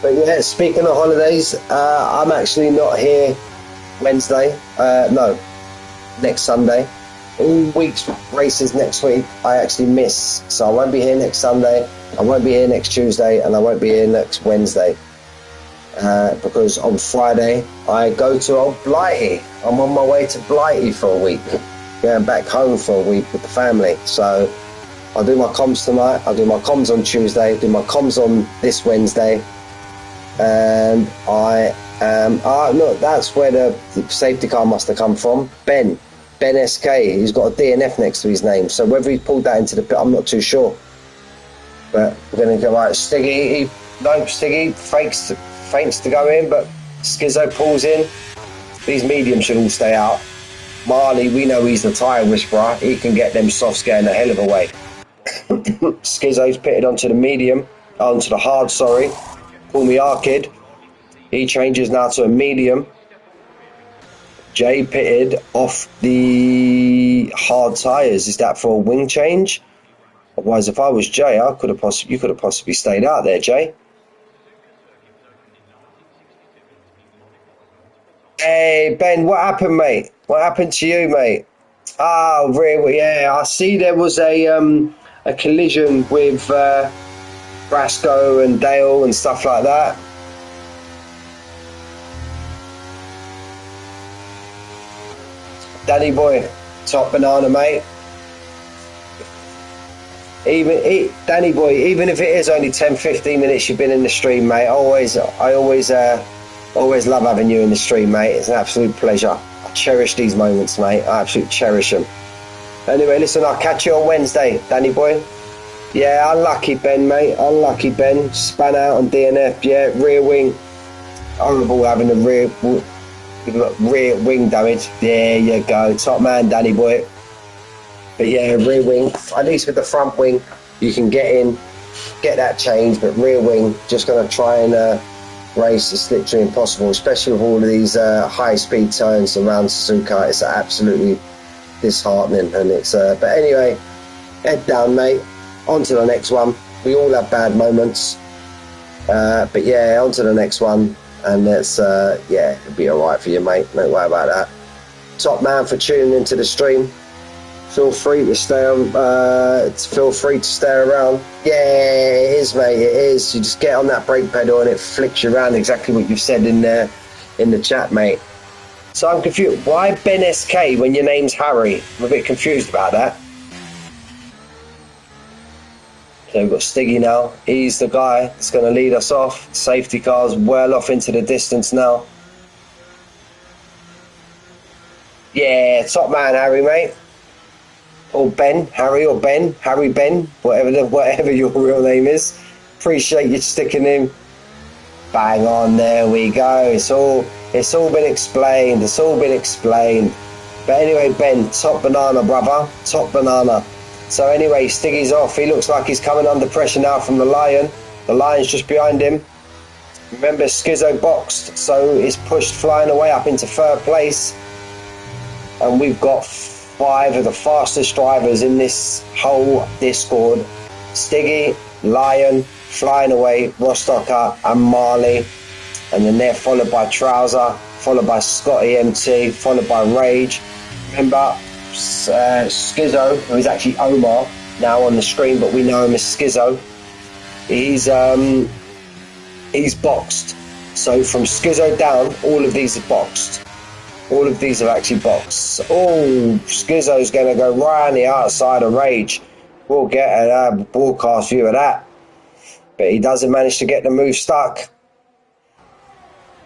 But yeah, speaking of holidays, I'm actually not here Wednesday. No, next Sunday. All week's races next week I actually miss. So I won't be here next Sunday, I won't be here next Tuesday, and I won't be here next Wednesday. Because on Friday I go to old Blighty. I'm on my way to Blighty for a week, going back home for a week with the family. So I'll do my comms tonight, I'll do my comms on Tuesday, do my comms on this Wednesday, and I am... look, that's where the safety car must have come from. Ben SK, he's got a DNF next to his name, so whether he pulled that into the pit I'm not too sure. But we're going to go right. Stiggy, Stiggy feints to go in, but Skizzo pulls in. These mediums should all stay out. Marley, we know he's the tyre whisperer. He can get them softs going a hell of a way. Skizzo's pitted onto the medium, onto the hard, sorry. Call me Arkid. He changes now to a medium. Jay pitted off the hard tyres. Is that for a wing change? Otherwise, if I was Jay, you could have possibly stayed out there, Jay. Hey, Ben, what happened, mate? What happened to you, mate? Oh, really? Yeah, I see there was a collision with Brasco and Dale and stuff like that. Danny boy, top banana, mate. Danny boy, even if it is only 10-15 minutes you've been in the stream, mate, I always love having you in the stream, mate. It's an absolute pleasure. I cherish these moments, mate. I absolutely cherish them. Anyway, listen, I'll catch you on Wednesday, Danny boy. Yeah, unlucky Ben, mate. Unlucky Ben. Span out on DNF. Yeah, rear wing. Horrible having the rear wing damage. There you go. Top man, Danny boy. But yeah, rear wing. At least with the front wing, you can get in, get that change. But rear wing, just going to try and race as literally impossible, especially with all of these high-speed turns around Suzuka. It's absolutely disheartening. And it's but anyway, head down, mate. On to the next one. We all have bad moments, but yeah, on to the next one, and let's yeah, it'll be all right for you, mate. Don't worry about that. Top man for tuning into the stream. Feel free to stay on. Feel free to stay around. Yeah, it is, mate. It is. You just get on that brake pedal and it flicks you around. Exactly what you've said in there in the chat, mate. So I'm confused. Why Ben SK when your name's Harry? I'm a bit confused about that. So we've got Stiggy now. He's the guy that's going to lead us off. Safety car's well off into the distance now. Yeah, top man, Harry, mate. or Ben, Harry Ben, whatever your real name is. Appreciate you sticking in. Bang on, there we go. It's all been explained. It's all been explained. But anyway, Ben, top banana, brother. Top banana. So anyway, Stiggy's off. He looks like he's coming under pressure now from the Lion. The Lion's just behind him. Remember, Skizzo boxed, so he's pushed flying away up into third place. And we've got 5 of the fastest drivers in this whole Discord. Stiggy, Lion, flying away, Rostocker and Marley. And then they're followed by Trouser, followed by Scotty MT, followed by Rage. Remember, Skizzo, who is actually Omar now on the screen, but we know him as Skizzo. He's boxed. So from Skizzo down, all of these are boxed. All of these are actually boxed. Oh, Skizzo's going to go right on the outside of Rage. We'll get a broadcast view of that. But he doesn't manage to get the move stuck.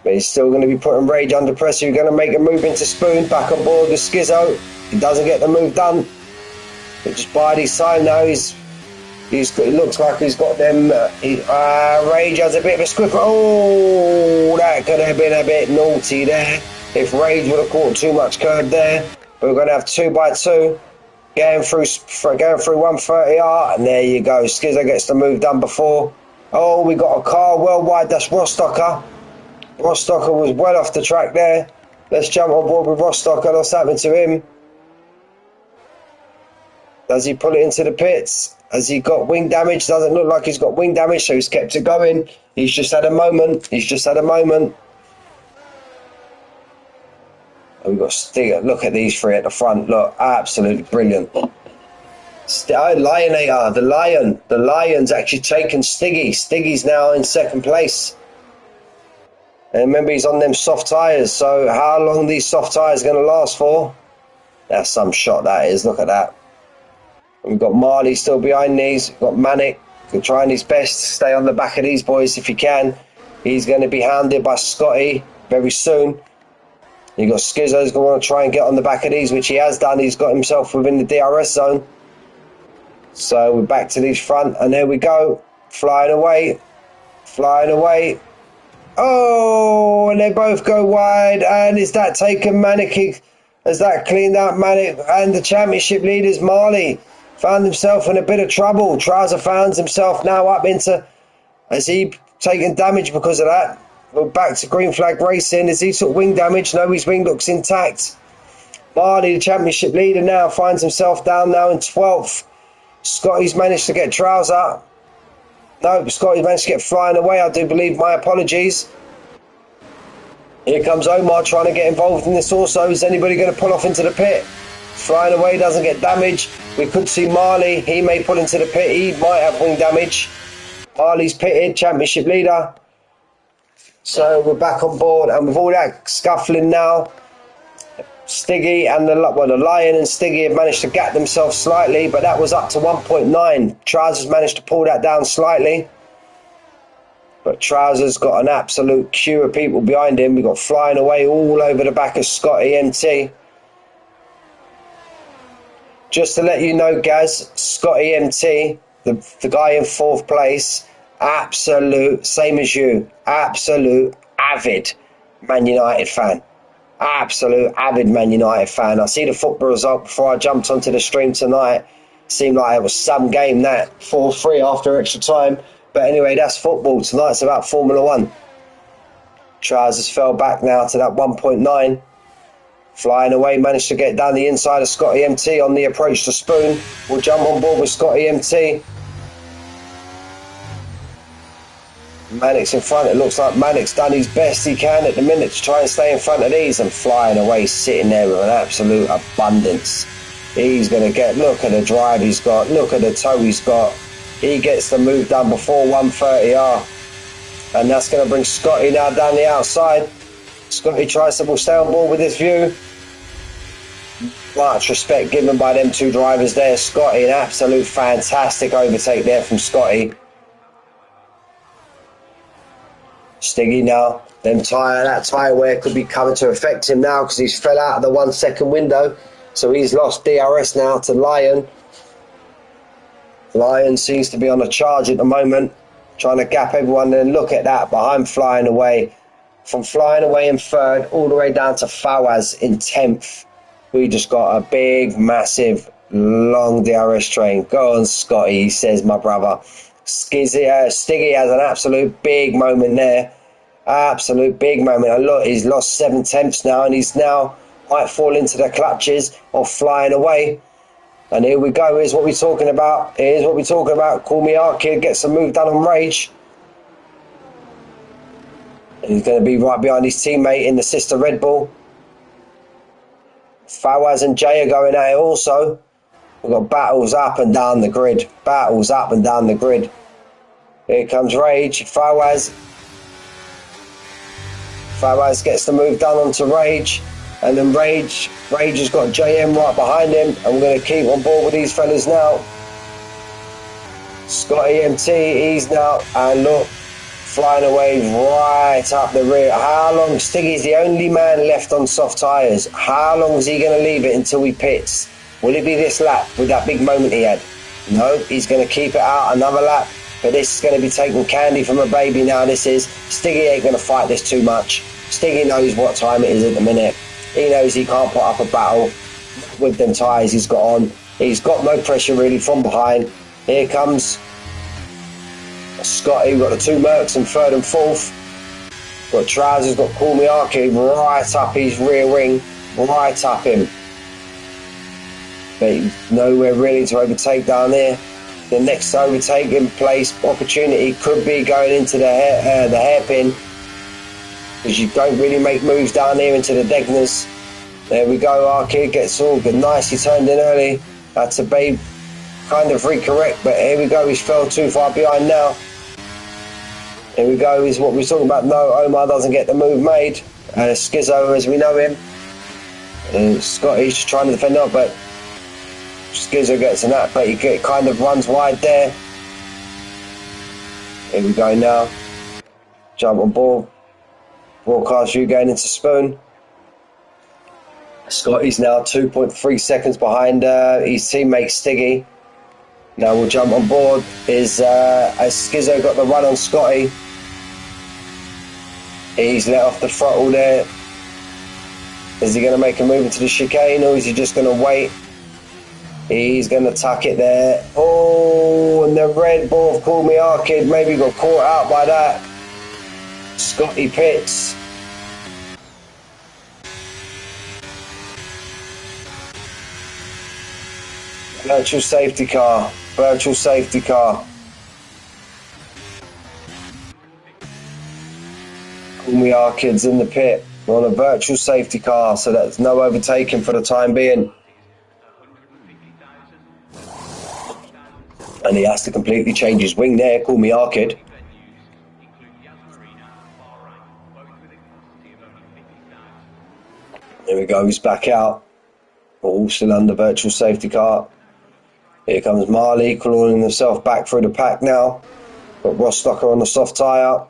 But he's still going to be putting Rage under pressure. He's going to make a move into Spoon. Back on board with Skizzo. He doesn't get the move done. But just by his side now, it looks like he's got them. Rage has a bit of a squiff. Oh, that could have been a bit naughty there. If Rage would have caught too much curb there. But we're going to have 2x2. Going through 130R. And there you go. Skizzo gets the move done before. Oh, we got a car worldwide. That's Rostocker. Rostocker was well off the track there. Let's jump on board with Rostocker. What's happened to him? Does he pull it into the pits? Has he got wing damage? Doesn't look like he's got wing damage, so he's kept it going. He's just had a moment. And we've got Stinger. Look at these 3 at the front. Look, absolutely brilliant. Lionator, the Lion. The Lion's actually taken Stiggy. Stiggy's now in 2nd place. And remember, he's on them soft tyres. So how long these soft tyres are going to last for? That's some shot, that is. Look at that. And we've got Marley still behind these. We've got Manic trying his best to stay on the back of these boys if he can. He's going to be hounded by Scotty very soon. You've got Skizzo's going to want to try and get on the back of these, which he has done. He's got himself within the DRS zone. So we're back to these front, and there we go. Flying away. Oh, and they both go wide. And is that taken Manic? Has that cleaned out Manic? And the championship leaders, Marley, found himself in a bit of trouble. Trouser finds himself now up into... Has he taken damage because of that? We're back to green flag racing. Has he took wing damage? No, his wing looks intact. Marley, the championship leader now, finds himself down now in 12th. Scotty's managed to get Trouser. No, Scotty managed to get flying away, I do believe. My apologies. Here comes Omar trying to get involved in this also. Is anybody going to pull off into the pit? Flying away, doesn't get damage. We could see Marley. He may pull into the pit. He might have wing damage. Marley's pitted, championship leader. So we're back on board, and with all that scuffling now, Stiggy and the Lion and Stiggy have managed to gap themselves slightly, but that was up to 1.9. Trousers managed to pull that down slightly, but Trousers got an absolute queue of people behind him. We got flying away all over the back of Scotty MT. Just to let you know, Gaz, Scotty MT, the guy in 4th place, absolute, same as you, absolute avid Man United fan. Absolute avid Man United fan. I see the football result before I jumped onto the stream tonight. Seemed like it was some game, that 4-3 after extra time. But anyway, that's football. Tonight's about Formula 1. Trousers fell back now to that 1.9. Flying away, managed to get down the inside of Scotty MT on the approach to Spoon. We'll jump on board with Scotty MT. Manic's in front. It looks like Manic's done his best he can at the minute to try and stay in front of these, and flying away, sitting there with an absolute abundance. He's going to get, look at the drive he's got, look at the toe he's got. He gets the move done before 130R. And that's going to bring Scotty now down the outside. Scotty tries to stay on board with this view. Much respect given by them 2 drivers there. Scotty, an absolute fantastic overtake there from Scotty. Stiggy now, that tyre wear could be coming to affect him now because he's fell out of the 1 second window. So he's lost DRS now to Lion. Lion seems to be on a charge at the moment, trying to gap everyone. Then look at that, behind Flying Away. From Flying Away in third, all the way down to Fawaz in 10th. We just got a big, massive, long DRS train. Go on, Scotty, he says, my brother. Stiggy has an absolute big moment there. Absolute big moment. And look, he's lost 7/10 now, and he's now might fall into the clutches of Flying Away. And here we go. Here's what we're talking about. Here's what we're talking about. Call Me Arcade gets some move done on Rage. And he's going to be right behind his teammate in the sister Red Bull. Fawaz and Jay are going at it also. We've got battles up and down the grid. Battles up and down the grid. Here comes Rage. Fawaz gets the move done onto Rage. And then Rage has got JM right behind him. And we're going to keep on board with these fellas now. Scotty MT, he's now, and look, Flying Away right up the rear. How long? Stiggy's the only man left on soft tyres. How long is he going to leave it until he pits? Will it be this lap with that big moment he had? No, he's going to keep it out another lap. But this is going to be taking candy from a baby now. This is. Stiggy ain't going to fight this too much. Stiggy knows what time it is at the minute. He knows he can't put up a battle with them tyres he's got on. He's got no pressure really from behind. Here comes Scotty. We've got the two Mercs in third and fourth. Got Trousers, got Call Me Arcade right up his rear wing, right up him. But he's nowhere really to overtake down there. The next overtaking place opportunity could be going into the hairpin, because you don't really make moves down here into the Degners. There we go, Arcade gets all good. Nice, he turned in early. That's a babe kind of recorrect, but here we go, he's fell too far behind now. Here we go, is what we were talking about. No, Omar doesn't get the move made. Skizzo, as we know him. Scotty's just trying to defend up, but Skizzo gets an that, but he kind of runs wide there. Here we go now. Jump on board. Broadcast you going into Spoon. Scotty's now 2.3 seconds behind his teammate Stiggy. Now we'll jump on board. As Skizzo got the run on Scotty. He's let off the throttle there. Is he going to make a move into the chicane, or is he just going to wait? He's going to tuck it there. Oh, and the Red Bull of Call Me Arcade maybe got caught out by that. Scotty pits. Virtual safety car. Virtual safety car. Call Me Arcade's in the pit. We're on a virtual safety car, so that's no overtaking for the time being. And he has to completely change his wing there. Call Me Arcade. There we go, he's back out. All still under virtual safety car. Here comes Marley, clawing himself back through the pack now. Got Rostocker on the soft tyre.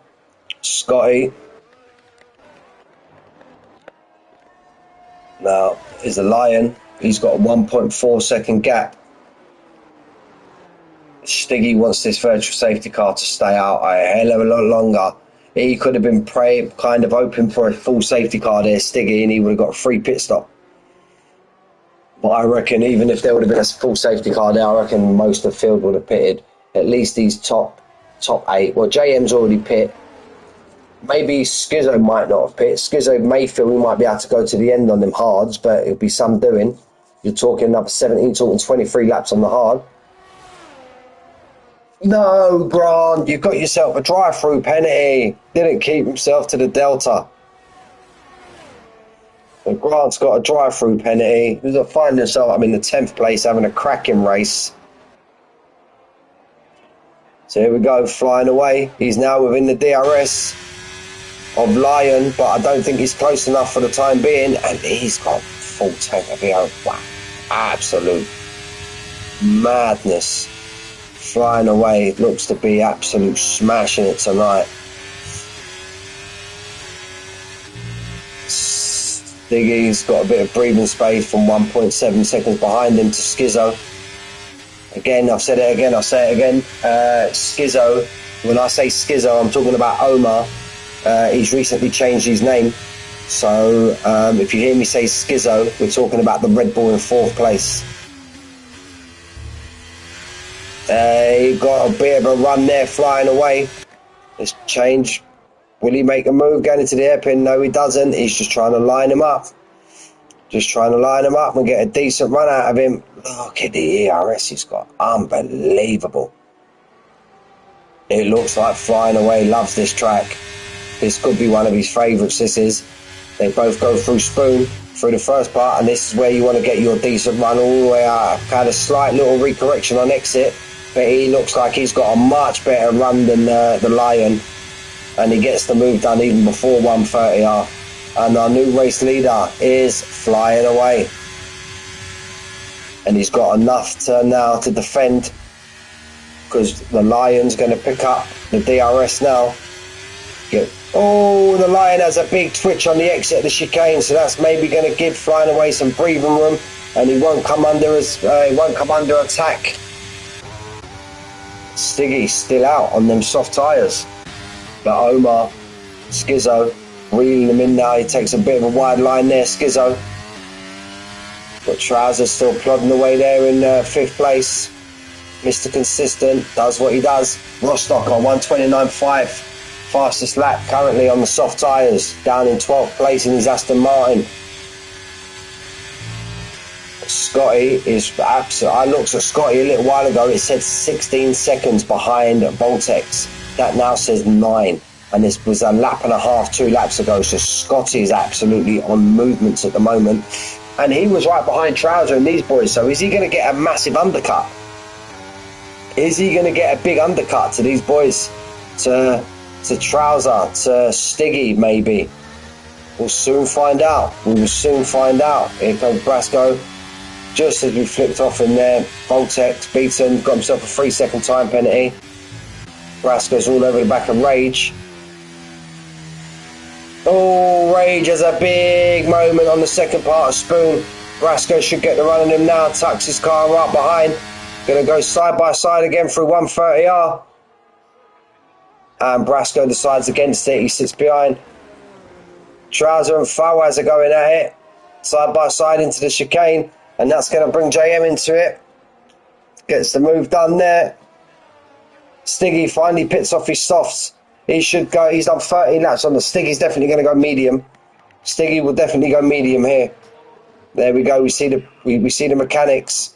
Scotty. Now is the Lion. He's got a 1.4 second gap. Stiggy wants this virtual safety car to stay out a hell of a lot longer. He could have been kind of hoping for a full safety car there, Stiggy, and he would have got a free pit stop. But I reckon even if there would have been a full safety car there, I reckon most of the field would have pitted. At least these top 8. Well, JM's already pit. Maybe Skizzo might not have pit. Skizzo may feel we might be able to go to the end on them hards, but it'll be some doing. You're talking another 17, talking 23 laps on the hard. No, Grant, you've got yourself a drive-through penalty. Didn't keep himself to the delta. And Grant's got a drive-through penalty. He's finding himself up in the 10th place, having a cracking race. So here we go, Flying Away. He's now within the DRS of Lion, but I don't think he's close enough for the time being. And he's got full tank of air. Wow, absolute madness. Flying Away looks to be absolute smashing it tonight. Diggy's got a bit of breathing space from 1.7 seconds behind him to Skizzo. Again, I've said it again, I'll say it again. Skizzo, when I say Skizzo, I'm talking about Omar. He's recently changed his name. So if you hear me say Skizzo, we're talking about the Red Bull in 4th place. He got a bit of a run there, flying away. Let's change. Will he make a move going into the hairpin? No, he doesn't. He's just trying to line him up. Just trying to line him up and get a decent run out of him. Look at the ERS he's got. Unbelievable. It looks like flying away. Loves this track. This could be one of his favourites, this is. They both go through Spoon, through the first part, and this is where you want to get your decent run all the way out. Had a slight little recorrection on exit, but he looks like he's got a much better run than the Lion. And he gets the move done even before 130R. And our new race leader is flying away. And he's got enough to now to defend, because the Lion's going to pick up the DRS now. Oh, the Lion has a big twitch on the exit of the chicane, so that's maybe going to give flying away some breathing room, and he won't come under attack. Stiggy's still out on them soft tyres. But Omar, Skizzo, reeling him in now. He takes a bit of a wide line there, Skizzo. But Trousers still plodding away there in 5th place. Mr. Consistent does what he does. Rostock on 129.5. Fastest lap currently on the soft tyres. Down in 12th place in his Aston Martin. Scotty is absolutely... I looked at Scotty a little while ago. It said 16 seconds behind Voltex. That now says 9, and this was a lap and a half 2 laps ago, so Scotty is absolutely on movements at the moment, and he was right behind Trouser and these boys. So is he going to get a massive undercut? Is he going to get a big undercut to these boys, to Trouser, to Stiggy maybe? We'll soon find out. We will soon find out. Here comes Brasco, just as we flipped off in there. Voltex beaten, got himself a 3-second time penalty. Brasco's all over the back of Rage. Oh, Rage has a big moment on the second part of Spoon. Brasco should get the run on him now. Tucks his car right behind. Going to go side by side again through 130R. And Brasco decides against it. He sits behind. Trouser and Fawaz are going at it. Side by side into the chicane. And that's going to bring JM into it. Gets the move done there. Stiggy finally pits off his softs. He should go. He's done 13 laps on the Stiggy's definitely going to go medium. Stiggy will definitely go medium here. There we go. We see the mechanics.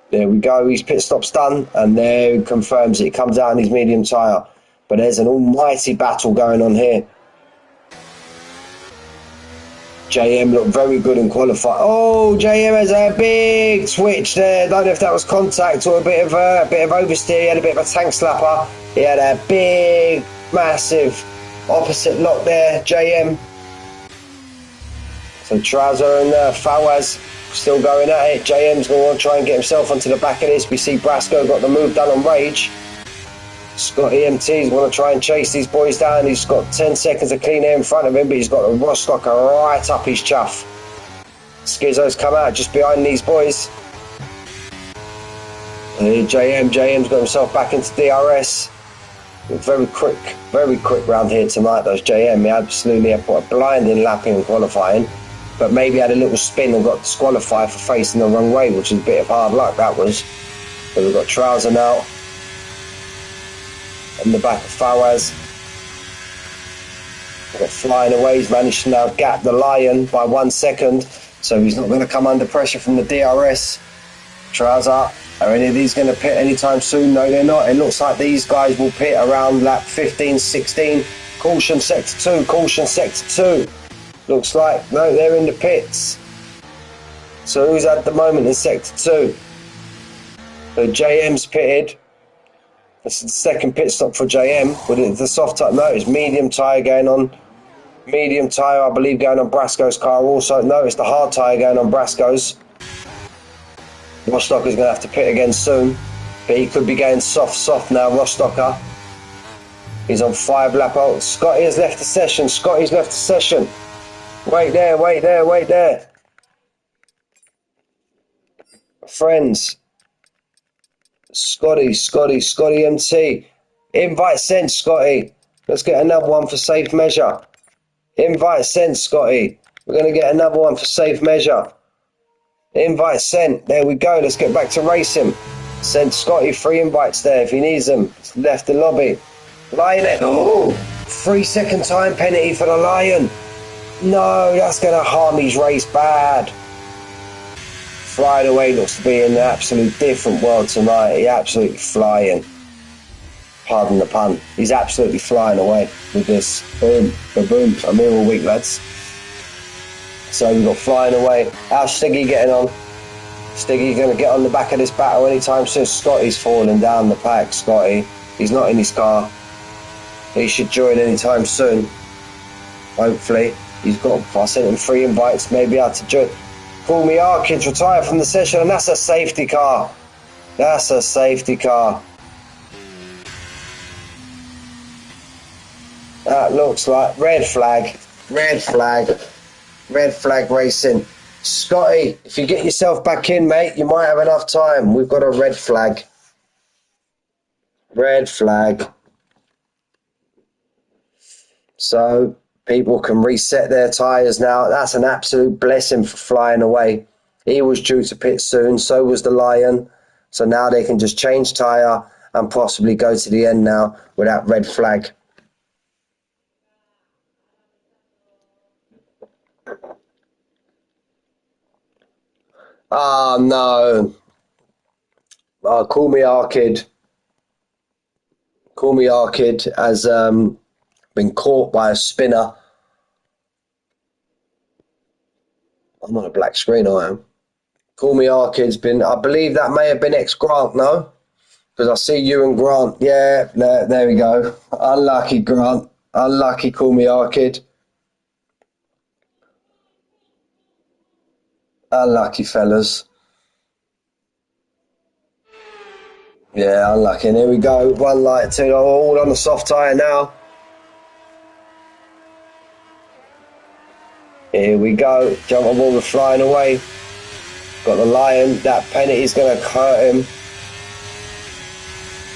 There we go. His pit stop's done, and there he confirms it. He comes out in his medium tyre. But there's an almighty battle going on here. JM looked very good in qualifying. Oh, JM has a big switch there. Don't know if that was contact or a bit of oversteer. He had a bit of a tank slapper. He had a big, massive opposite lock there, JM. So Trouser and Fawaz still going at it. JM's going to want to try and get himself onto the back of this. We see Brasco got the move done on Rage. Scott EMT's want to try and chase these boys down. He's got 10 seconds of clean air in front of him, but he's got a Rostocker right up his chuff. Skizzo's come out just behind these boys. JM's got himself back into DRS. Very quick round here tonight, those JM. He absolutely had put a blinding lap in qualifying, but maybe had a little spin and got disqualified for facing the wrong way, which is a bit of hard luck, that was. But we've got Trouser now on the back of Fawaz. We've got flying away. He's managed to now gap the Lion by 1 second, so he's not going to come under pressure from the DRS. Trouser, are any of these going to pit anytime soon? No, they're not. It looks like these guys will pit around lap 15, 16. Caution sector 2, caution sector 2. Looks like, no, they're in the pits. So who's at the moment in sector 2? So JM's pitted. That's the second pit stop for JM. With the soft tyre, no, it's medium tyre going on. Medium tyre, I believe, going on Brasco's car also. No, it's the hard tyre going on Brasco's. Rostocker's going to have to pit again soon. But he could be going soft now, Rostocker. He's on 5 lap out. Scotty has left the session. Scotty's left the session. Wait there, wait there, wait there. Friends. Scotty MT. Invite sent, Scotty. Let's get another one for safe measure. Invite sent, Scotty. We're going to get another one for safe measure. Invite sent. There we go. Let's get back to racing. Send Scotty 3 invites there if he needs them. He's left the lobby. Lion. Oh, 3-second time penalty for the Lion. No, that's going to harm his race bad. Flying away looks to be in an absolute different world tonight. He's absolutely flying. Pardon the pun. He's absolutely flying away with this. Boom, boom. I'm here all week, lads. So we've got flying away. How's Stiggy getting on? Stiggy going to get on the back of this battle anytime soon. Scotty's falling down the pack, Scotty. He's not in his car. He should join anytime soon. Hopefully. I sent him 3 invites, maybe I had to join. Call me Arkins retired from the session, and that's a safety car. That's a safety car. That looks like red flag. Red flag. Red flag racing. Scotty, if you get yourself back in, mate, you might have enough time. We've got a red flag. Red flag. So people can reset their tyres now. That's an absolute blessing for flying away. He was due to pit soon, so was the Lion. So now they can just change tyre and possibly go to the end now with that red flag. Oh, no. Oh, Call Me Arkid. Call Me Arkid has been caught by a spinner. I'm on a black screen, I am. Call Me Arkid's been, I believe that may have been ex-Grant, no? Because I see you and Grant. Yeah, there we go. Unlucky, Grant. Unlucky, Call Me Arkid. Unlucky, fellas. Yeah, unlucky. And here we go. 1 light, 2, all on the soft tyre now. Here we go. Jump on board, flying away. Got the Lion. That penalty's going to hurt him.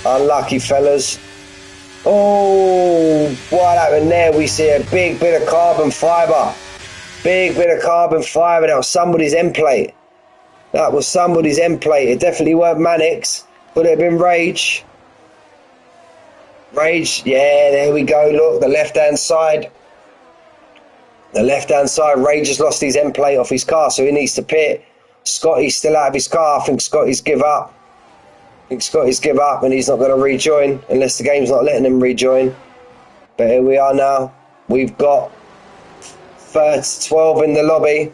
Unlucky, fellas. Oh, what happened there? We see a big bit of carbon fibre. Big bit of carbon fibre. That was somebody's end plate. That was somebody's end plate. It definitely weren't Manic's. Could it have been Rage? Rage, yeah, there we go. Look, the left-hand side. The left-hand side, Rage has lost his end plate off his car, so he needs to pit. Scotty's still out of his car. I think Scotty's give up. And he's not going to rejoin unless the game's not letting him rejoin. But here we are now. We've got 12 in the lobby.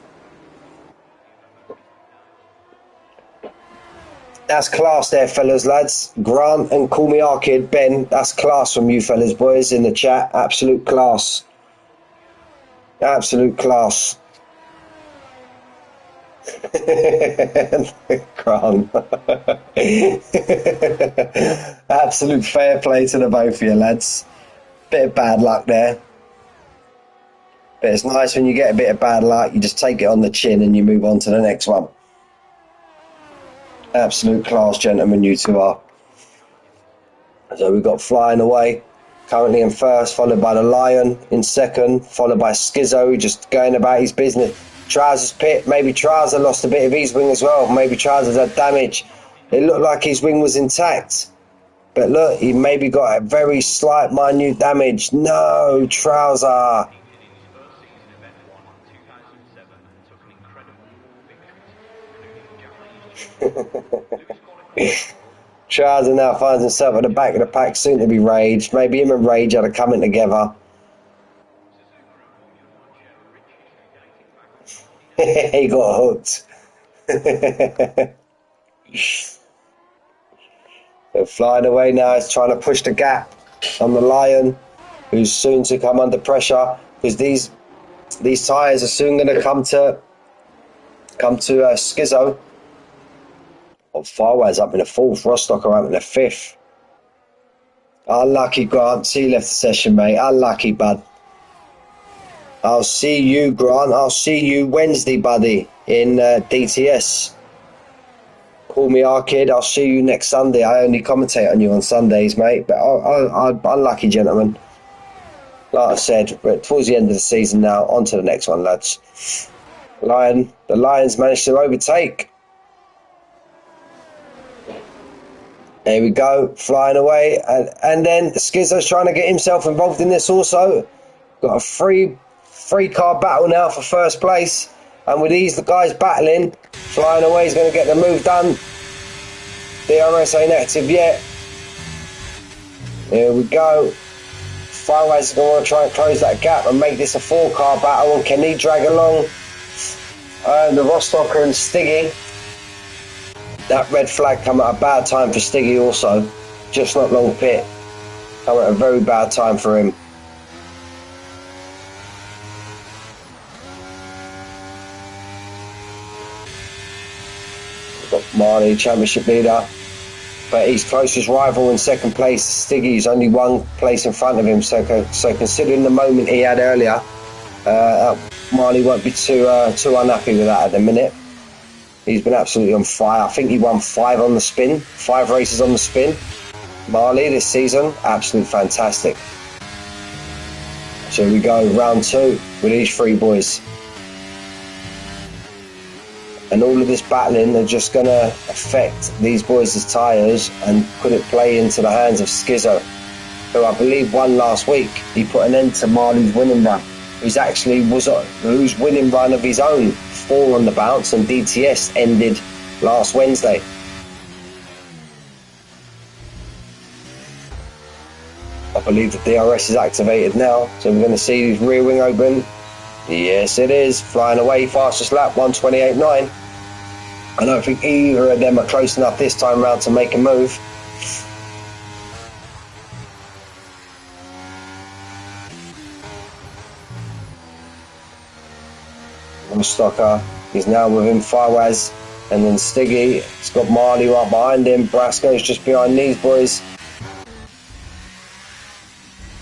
That's class there, fellas, lads. Grant and Call Me Arkid, Ben, that's class from you fellas, boys, in the chat. Absolute class. Absolute class. Grant. Absolute fair play to the both of you, lads. Bit of bad luck there. But it's nice when you get a bit of bad luck, you just take it on the chin and you move on to the next one. Absolute class, gentlemen, you two are. So we've got Flying Away currently in first, followed by the Lion in second, followed by Skizzo just going about his business. Trousers pit, maybe Trouser lost a bit of his wing as well. Maybe Trousers had damage. It looked like his wing was intact. But look, he maybe got a very slight, minute damage. No, Trouser. Trouser now finds himself at the back of the pack, soon to be Rage. Maybe him and Rage are coming together. He got hooked. So Flying Away now is trying to push the gap on the Lion, who's soon to come under pressure because these tyres are soon going to come to Skizzo. Farway's up in the fourth, Rostocker up in the fifth. Unlucky, Grant. See you left the session, mate. Unlucky, bud. I'll see you, Grant. I'll see you Wednesday, buddy, in DTS. Call me our kid. I'll see you next Sunday. I only commentate on you on Sundays, mate. But I'm unlucky, gentlemen. Like I said, we're towards the end of the season now. On to the next one, lads. The Lions managed to overtake. There we go, flying away. And then Skizzo's trying to get himself involved in this also. Got a three-car battle now for first place. And with these the guys battling, flying away, he's going to get the move done. DRS ain't active yet. Here we go. Firewise is going to want to try and close that gap and make this a 4-car battle. And can he drag along the Rostocker and Stiggy? That red flag come at a bad time for Stiggy also. Just not long pit. Come at a very bad time for him. We've got Marley, championship leader. But his closest rival in second place, Stiggy, is only one place in front of him. So considering the moment he had earlier, Marley won't be too unhappy with that at the minute. He's been absolutely on fire. I think he won 5 on the spin, 5 races on the spin. Marley this season, absolutely fantastic. So we go round 2 with these 3 boys. And all of this battling are just going to affect these boys' tyres, and could it play into the hands of Skizzo, who I believe won last week. He put an end to Marley's winning run. Whose winning run of his own, 4 on the bounce, and DTS ended last Wednesday. I believe the DRS is activated now, so we're going to see his rear wing open. Yes, it is. Flying away, fastest lap, 1:28.9. I don't think either of them are close enough this time round to make a move. Rostocker is now within Firewaz, and then Stiggy. It's got Marley right behind him. Brasco's just behind these boys.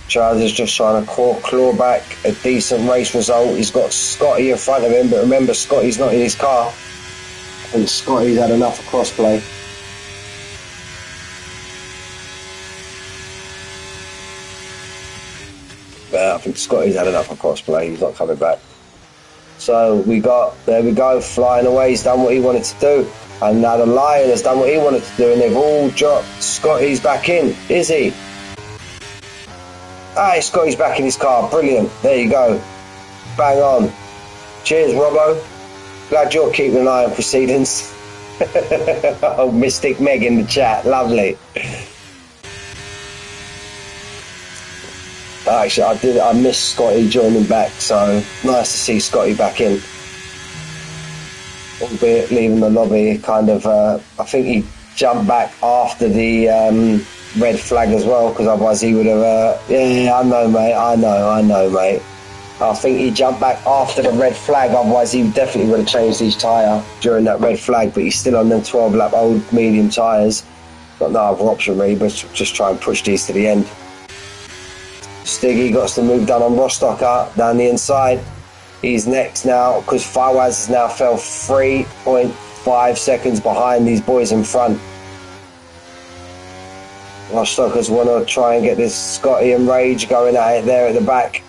Charles is just trying to claw back a decent race result. He's got Scotty in front of him, but remember, Scotty's not in his car. I think Scotty's had enough of crossplay. But I think Scotty's had enough of crossplay. He's not coming back. So there we go, flying away. He's done what he wanted to do. And now the Lion has done what he wanted to do, and they've all dropped. Scotty's back in, is he? Ah, Scotty's back in his car. Brilliant. There you go. Bang on. Cheers, Robbo. Glad you're keeping an eye on proceedings. Oh, Mystic Meg in the chat. Lovely. Actually, I missed Scotty joining back, so nice to see Scotty back in. Albeit leaving the lobby, kind of, I think he jumped back after the red flag as well, because otherwise he would have, yeah, I know, mate. I think he jumped back after the red flag, otherwise he definitely would have changed his tyre during that red flag, but he's still on them 12-lap old medium tyres. Got no other option really, but just try and push these to the end. Stiggy got the move done on Rostocker down the inside. He's next now, because Firewaz has now fell 3.5 seconds behind these boys in front. Rostockers want to try and get this Scotty and Rage going at it there at the back.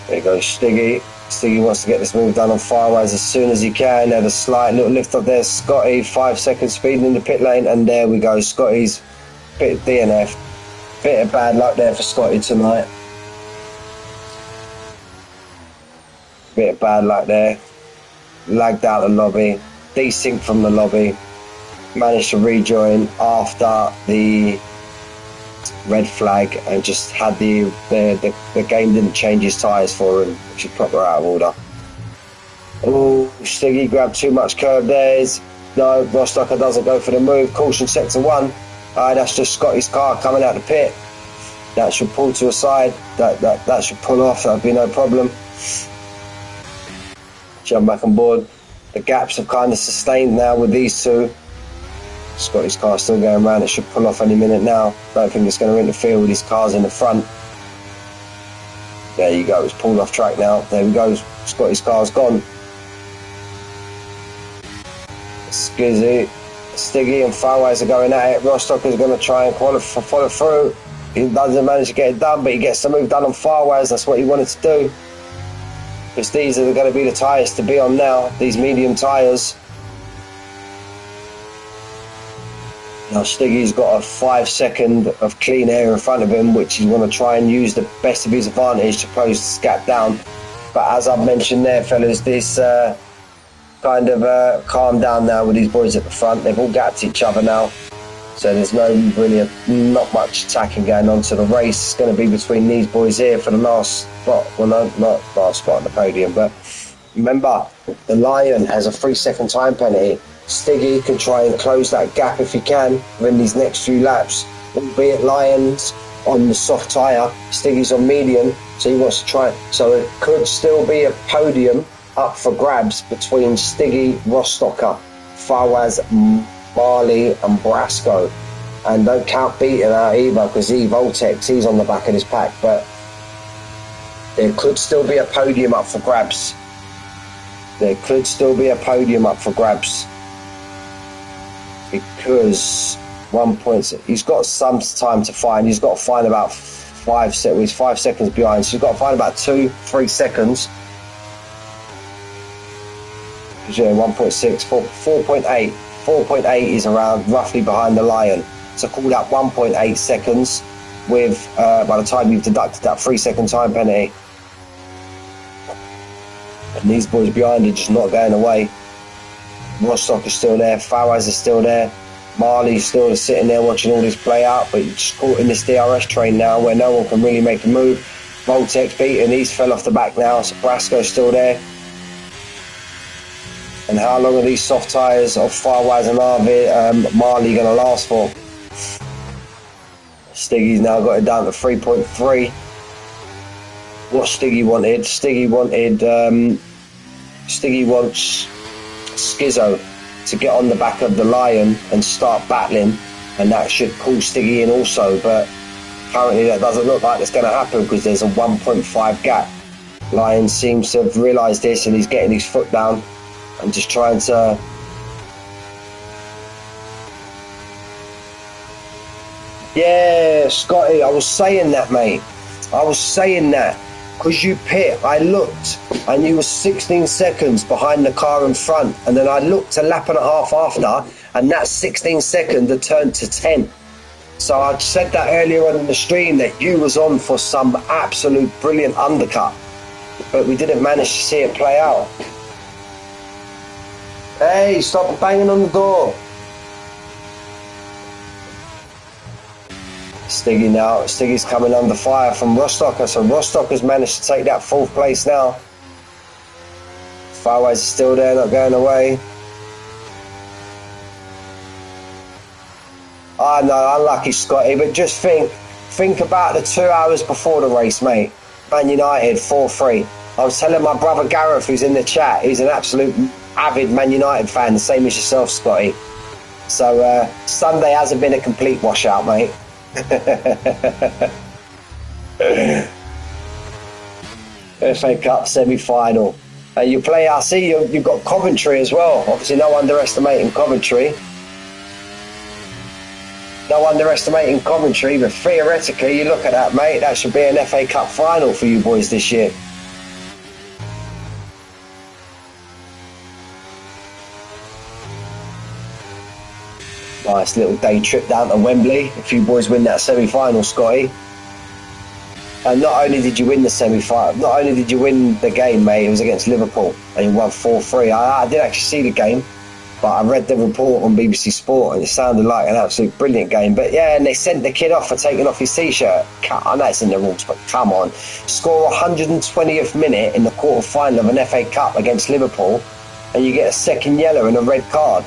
There goes Stiggy. Stiggy wants to get this move done on Firewaz as soon as he can. Had a slight little lift up there. Scotty, 5 seconds speeding in the pit lane, and there we go. Scotty's bit of DNF. Bit of bad luck there for Scotty tonight. Bit of bad luck there. Lagged out the lobby. Desync from the lobby. Managed to rejoin after the red flag, and just had the game didn't change his tyres for him, which is proper out of order. Oh, Stiggy grabbed too much curb there. No, Rostocker doesn't go for the move. Caution sector 1. That's just Scotty's car coming out the pit. That should pull to a side. That should pull off. That'd be no problem. Jump back on board. The gaps have kind of sustained now with these two. Scotty's car still going around. It should pull off any minute now. Don't think it's going to interfere with his cars in the front. There you go. It's pulled off track now. There we go. Scotty's car's gone. Stiggy and Farways are going at it. Rostock is going to try and follow through. He doesn't manage to get it done, but he gets the move done on Farways. That's what he wanted to do. Because these are going to be the tyres to be on now. These medium tyres. Now Stiggy's got a 5 second of clean air in front of him, which he's going to try and use the best of his advantage to close the gap down. But as I've mentioned there, fellas, this kind of calm down now with these boys at the front. They've all gapped each other now, so there's not much attacking going on. So the race is going to be between these boys here for the last spot. Well, no, not last spot on the podium, but remember, the Lion has a 3 second time penalty. Stiggy can try and close that gap if he can within these next few laps, albeit Lion's on the soft tyre, Stiggy's on medium, so he wants to try. So it could still be a podium up for grabs between Stiggy, Rostocker, Fawaz, Marley and Brasco. And don't count Beaton out either, because Voltex, he's on the back of this pack. But there could still be a podium up for grabs. There could still be a podium up for grabs. Because 1 point, he's got some time to find. He's got to find about 5 seconds. He's 5 seconds behind, so he's got to find about 2-3 seconds. Yeah, 1.6, 4.8. 4.8 is around roughly behind the Lion. So call that 1.8 seconds with, by the time you've deducted that 3 second time penalty. And these boys behind are just not going away. Rostock is still there, Fawaz is still there, Marley's still sitting there watching all this play out, but you're just caught in this DRS train now where no one can really make a move. Voltex beaten, he's fell off the back now, so Brasco's still there. And how long are these soft tyres of Fawaz and Marley going to last for? Stiggy's now got it down to 3.3. What Stiggy wanted? Stiggy wants Skizzo to get on the back of the Lion and start battling, and that should pull Stiggy in also, but currently that doesn't look like it's going to happen because there's a 1.5 gap. Lion seems to have realised this and he's getting his foot down and just trying to yeah, Scotty, I was saying that, mate. I was saying that because you pit, I looked and you were 16 seconds behind the car in front, and then I looked a lap and a half after, and that 16 second had turned to 10. So I said that earlier on in the stream that you was on for some absolute brilliant undercut, but we didn't manage to see it play out. Hey, stop banging on the door. Stiggy now. Stiggy's coming under fire from Rostocker, so Rostocker's managed to take that 4th place now. Farways is still there, not going away. I know, unlucky Scotty, but just think about the 2 hours before the race, mate. Man United 4-3. I was telling my brother Gareth, who's in the chat, he's an absolute avid Man United fan, the same as yourself, Scotty. So Sunday hasn't been a complete washout, mate. FA Cup semi-final. You play, I see you've got Coventry as well. Obviously no underestimating Coventry. No underestimating Coventry, but theoretically you look at that, mate, that should be an FA Cup final for you boys this year. Nice little day trip down to Wembley. If you boys win that semi-final, Scotty. And not only did you win the semi-final, not only did you win the game, mate, it was against Liverpool, and you won 4-3. I didn't actually see the game, but I read the report on BBC Sport, and it sounded like an absolute brilliant game. But yeah, and they sent the kid off for taking off his t-shirt. I know it's in the rules, but come on. Score 120th minute in the quarter-final of an FA Cup against Liverpool, and you get a second yellow and a red card.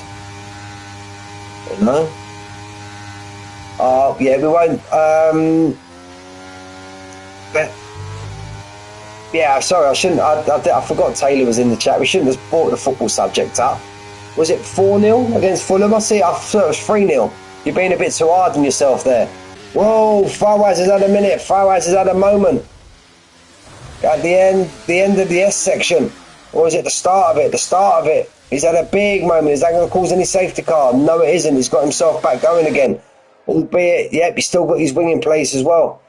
You know? Oh, yeah, we won't... But yeah, sorry, I shouldn't. I forgot Taylor was in the chat. We shouldn't have brought the football subject up. Was it 4-0 against Fulham? I thought it was 3-0. You're being a bit too hard on yourself there. Whoa, Fawaz has had a minute. Fawaz has had a moment. At the end of the S section. Or is it the start of it? The start of it. He's had a big moment. Is that going to cause any safety car? No, it isn't. He's got himself back going again. Albeit, yep, he's still got his wing in place as well.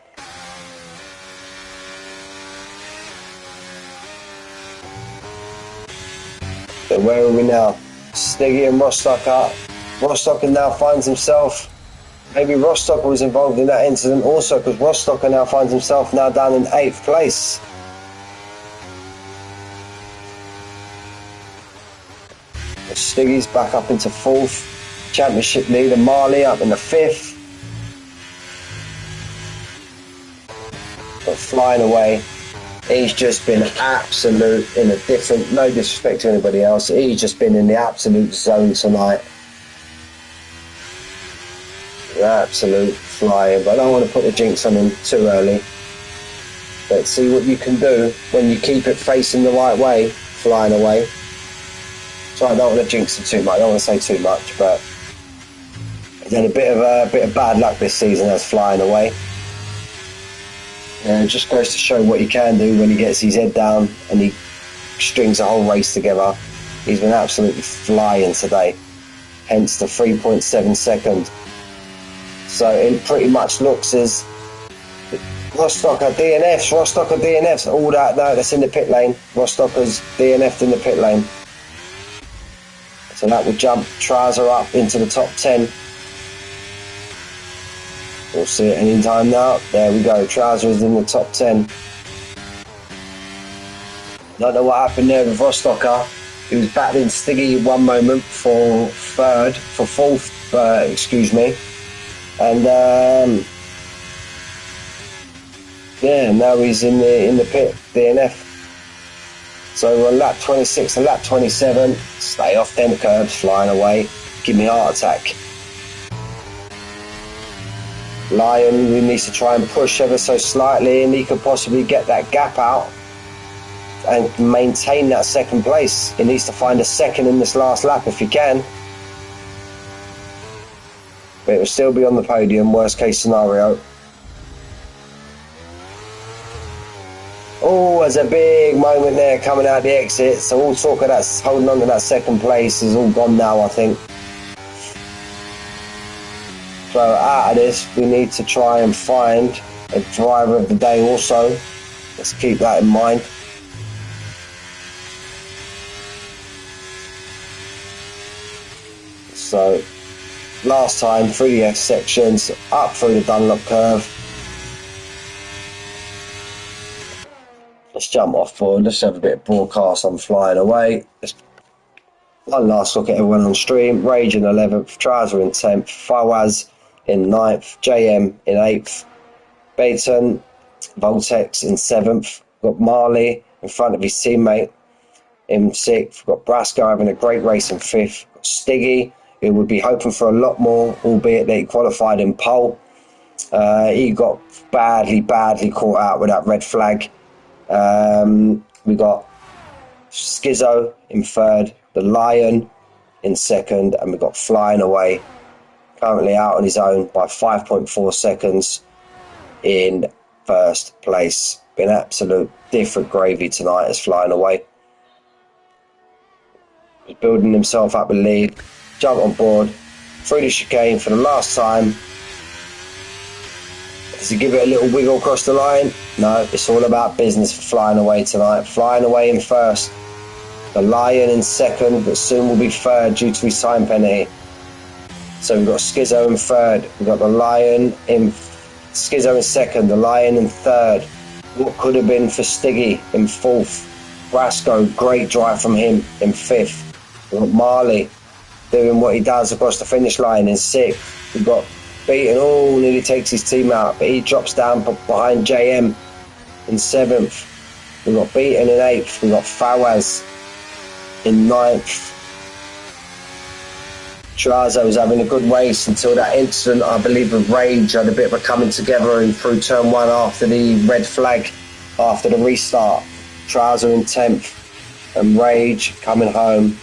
So where are we now? Stiggy and Rostocker. Rostocker now finds himself, maybe Rostocker was involved in that incident also, because Rostocker now finds himself now down in 8th place. Stiggy's back up into 4th. Championship leader Marley up in the 5th. But flying away. He's just been absolute in a different, no disrespect to anybody else, he's just been in the absolute zone tonight. Absolute flying, but I don't want to put the jinx on him too early. Let's see what you can do when you keep it facing the right way, flying away. So I don't want to jinx him too much, I don't want to say too much, but he's had a bit of bad luck this season as flying away. And it just goes to show what he can do when he gets his head down and he strings a whole race together. He's been absolutely flying today, hence the 3.7 second. So it pretty much looks as Rostocker DNFs, all that, no, that's in the pit lane. Rostocker's DNF'd in the pit lane. So that would jump Trouser up into the top 10. We'll see it any time now. There we go. Trouser is in the top 10. Don't know what happened there with Rostocker. He was battling Stiggy one moment for fourth, excuse me. And yeah, now he's in the pit, DNF. So on lap 26 and lap 27, stay off them curbs, flying away. Give me a heart attack. Lion, who needs to try and push ever so slightly, and he could possibly get that gap out and maintain that second place. He needs to find a second in this last lap if he can. But it will still be on the podium, worst case scenario. Oh, there's a big moment there coming out the exit. So all talk of that holding on to that second place is all gone now, I think. So out of this, we need to try and find a driver of the day also. Let's keep that in mind. So last time through the S sections, up through the Dunlop curve. Let's jump off board. Let's have a bit of broadcast on flying away. One last look at everyone on stream. Rage in 11th, Trouser in 10th, Fawaz in 9th, JM in 8th, Baton, Voltex in 7th. We've got Marley in front of his teammate in 6th. We've got Brasco having a great race in 5th. We've got Stiggy, who would be hoping for a lot more, albeit that he qualified in pole. He got badly caught out with that red flag. We got Schizo in 3rd, the Lion in 2nd, and we got Flying Away currently out on his own by 5.4 seconds in 1st place. Been absolute different gravy tonight as Flying Away. He's building himself up a lead. Jump on board through the chicane for the last time. Does he give it a little wiggle across the line? No, it's all about business for Flying Away tonight. Flying Away in 1st. The Lion in 2nd, but soon will be 3rd due to his time penalty. So we've got Schizo in 3rd. We've got the Lion in Schizo in 2nd. The Lion in 3rd. What could have been for Stiggy in 4th. Brasco, great drive from him in 5th. We've got Marley doing what he does across the finish line in 6th. We've got Beaton, nearly takes his team out, but he drops down behind JM in 7th. We've got Beaton in 8th. We've got Fawaz in 9th. Trazo was having a good race until that incident, I believe, of Rage had a bit of a coming together and through turn 1 after the red flag, after the restart. Trazo in 10th and Rage coming home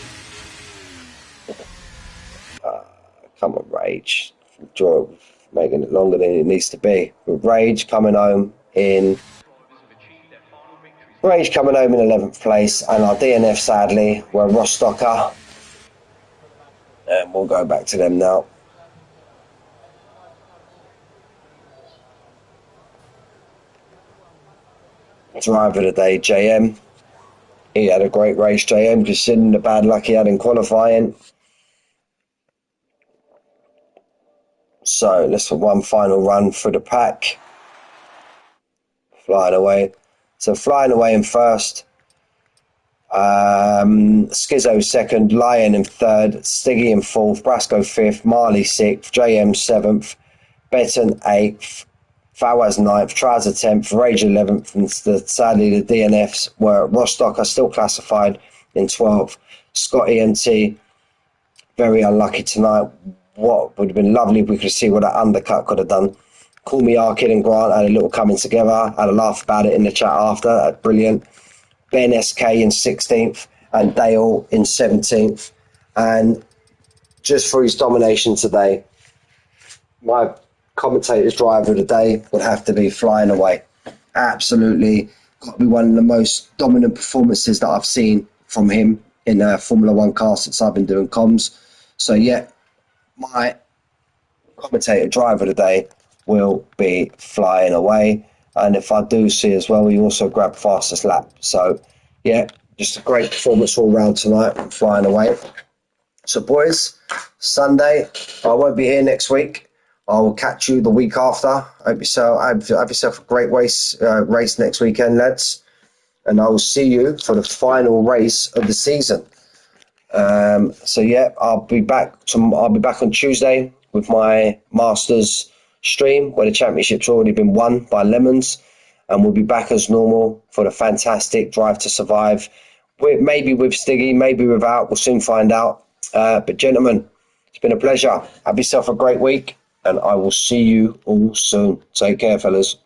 Come on, Rage. Draw, making it longer than it needs to be. With Rage coming home in 11th place, and our DNF sadly were Rostocker, and we'll go back to them now. Driver of the day, JM. He had a great race, JM, considering the bad luck he had in qualifying. So let's have one final run through the pack. Flying away. So flying away in first. Skizzo second, Lion in third, Stiggy in fourth, Brasco fifth, Marley sixth, JM seventh, Benton eighth, Fawaz ninth, Trouser 10th, Rage 11th, and sadly the DNFs were Rostock are still classified in 12th. Scott EMT, very unlucky tonight. What would have been lovely if we could see what that undercut could have done. Call Me Arkid and Grant had a little coming together, had a laugh about it in the chat after, that's brilliant. Ben SK in 16th and Dale in 17th. And just for his domination today, my commentator's driver of the day would have to be Flying Away. Absolutely got to be one of the most dominant performances that I've seen from him in a Formula One car since I've been doing comms. So yeah, my commentator driver of the day will be Flying Away. And if I do see as well, he also grabbed fastest lap. So yeah, just a great performance all round tonight from Flying Away. So boys, Sunday, I won't be here next week. I will catch you the week after. Have yourself a great race next weekend, lads. And I will see you for the final race of the season. So yeah, I'll be back on Tuesday with my Masters stream where the championship's already been won by Lemons, and we'll be back as normal for the fantastic Drive to Survive. Maybe with Stiggy, maybe without. We'll soon find out. But gentlemen, it's been a pleasure. Have yourself a great week, and I will see you all soon. Take care, fellas.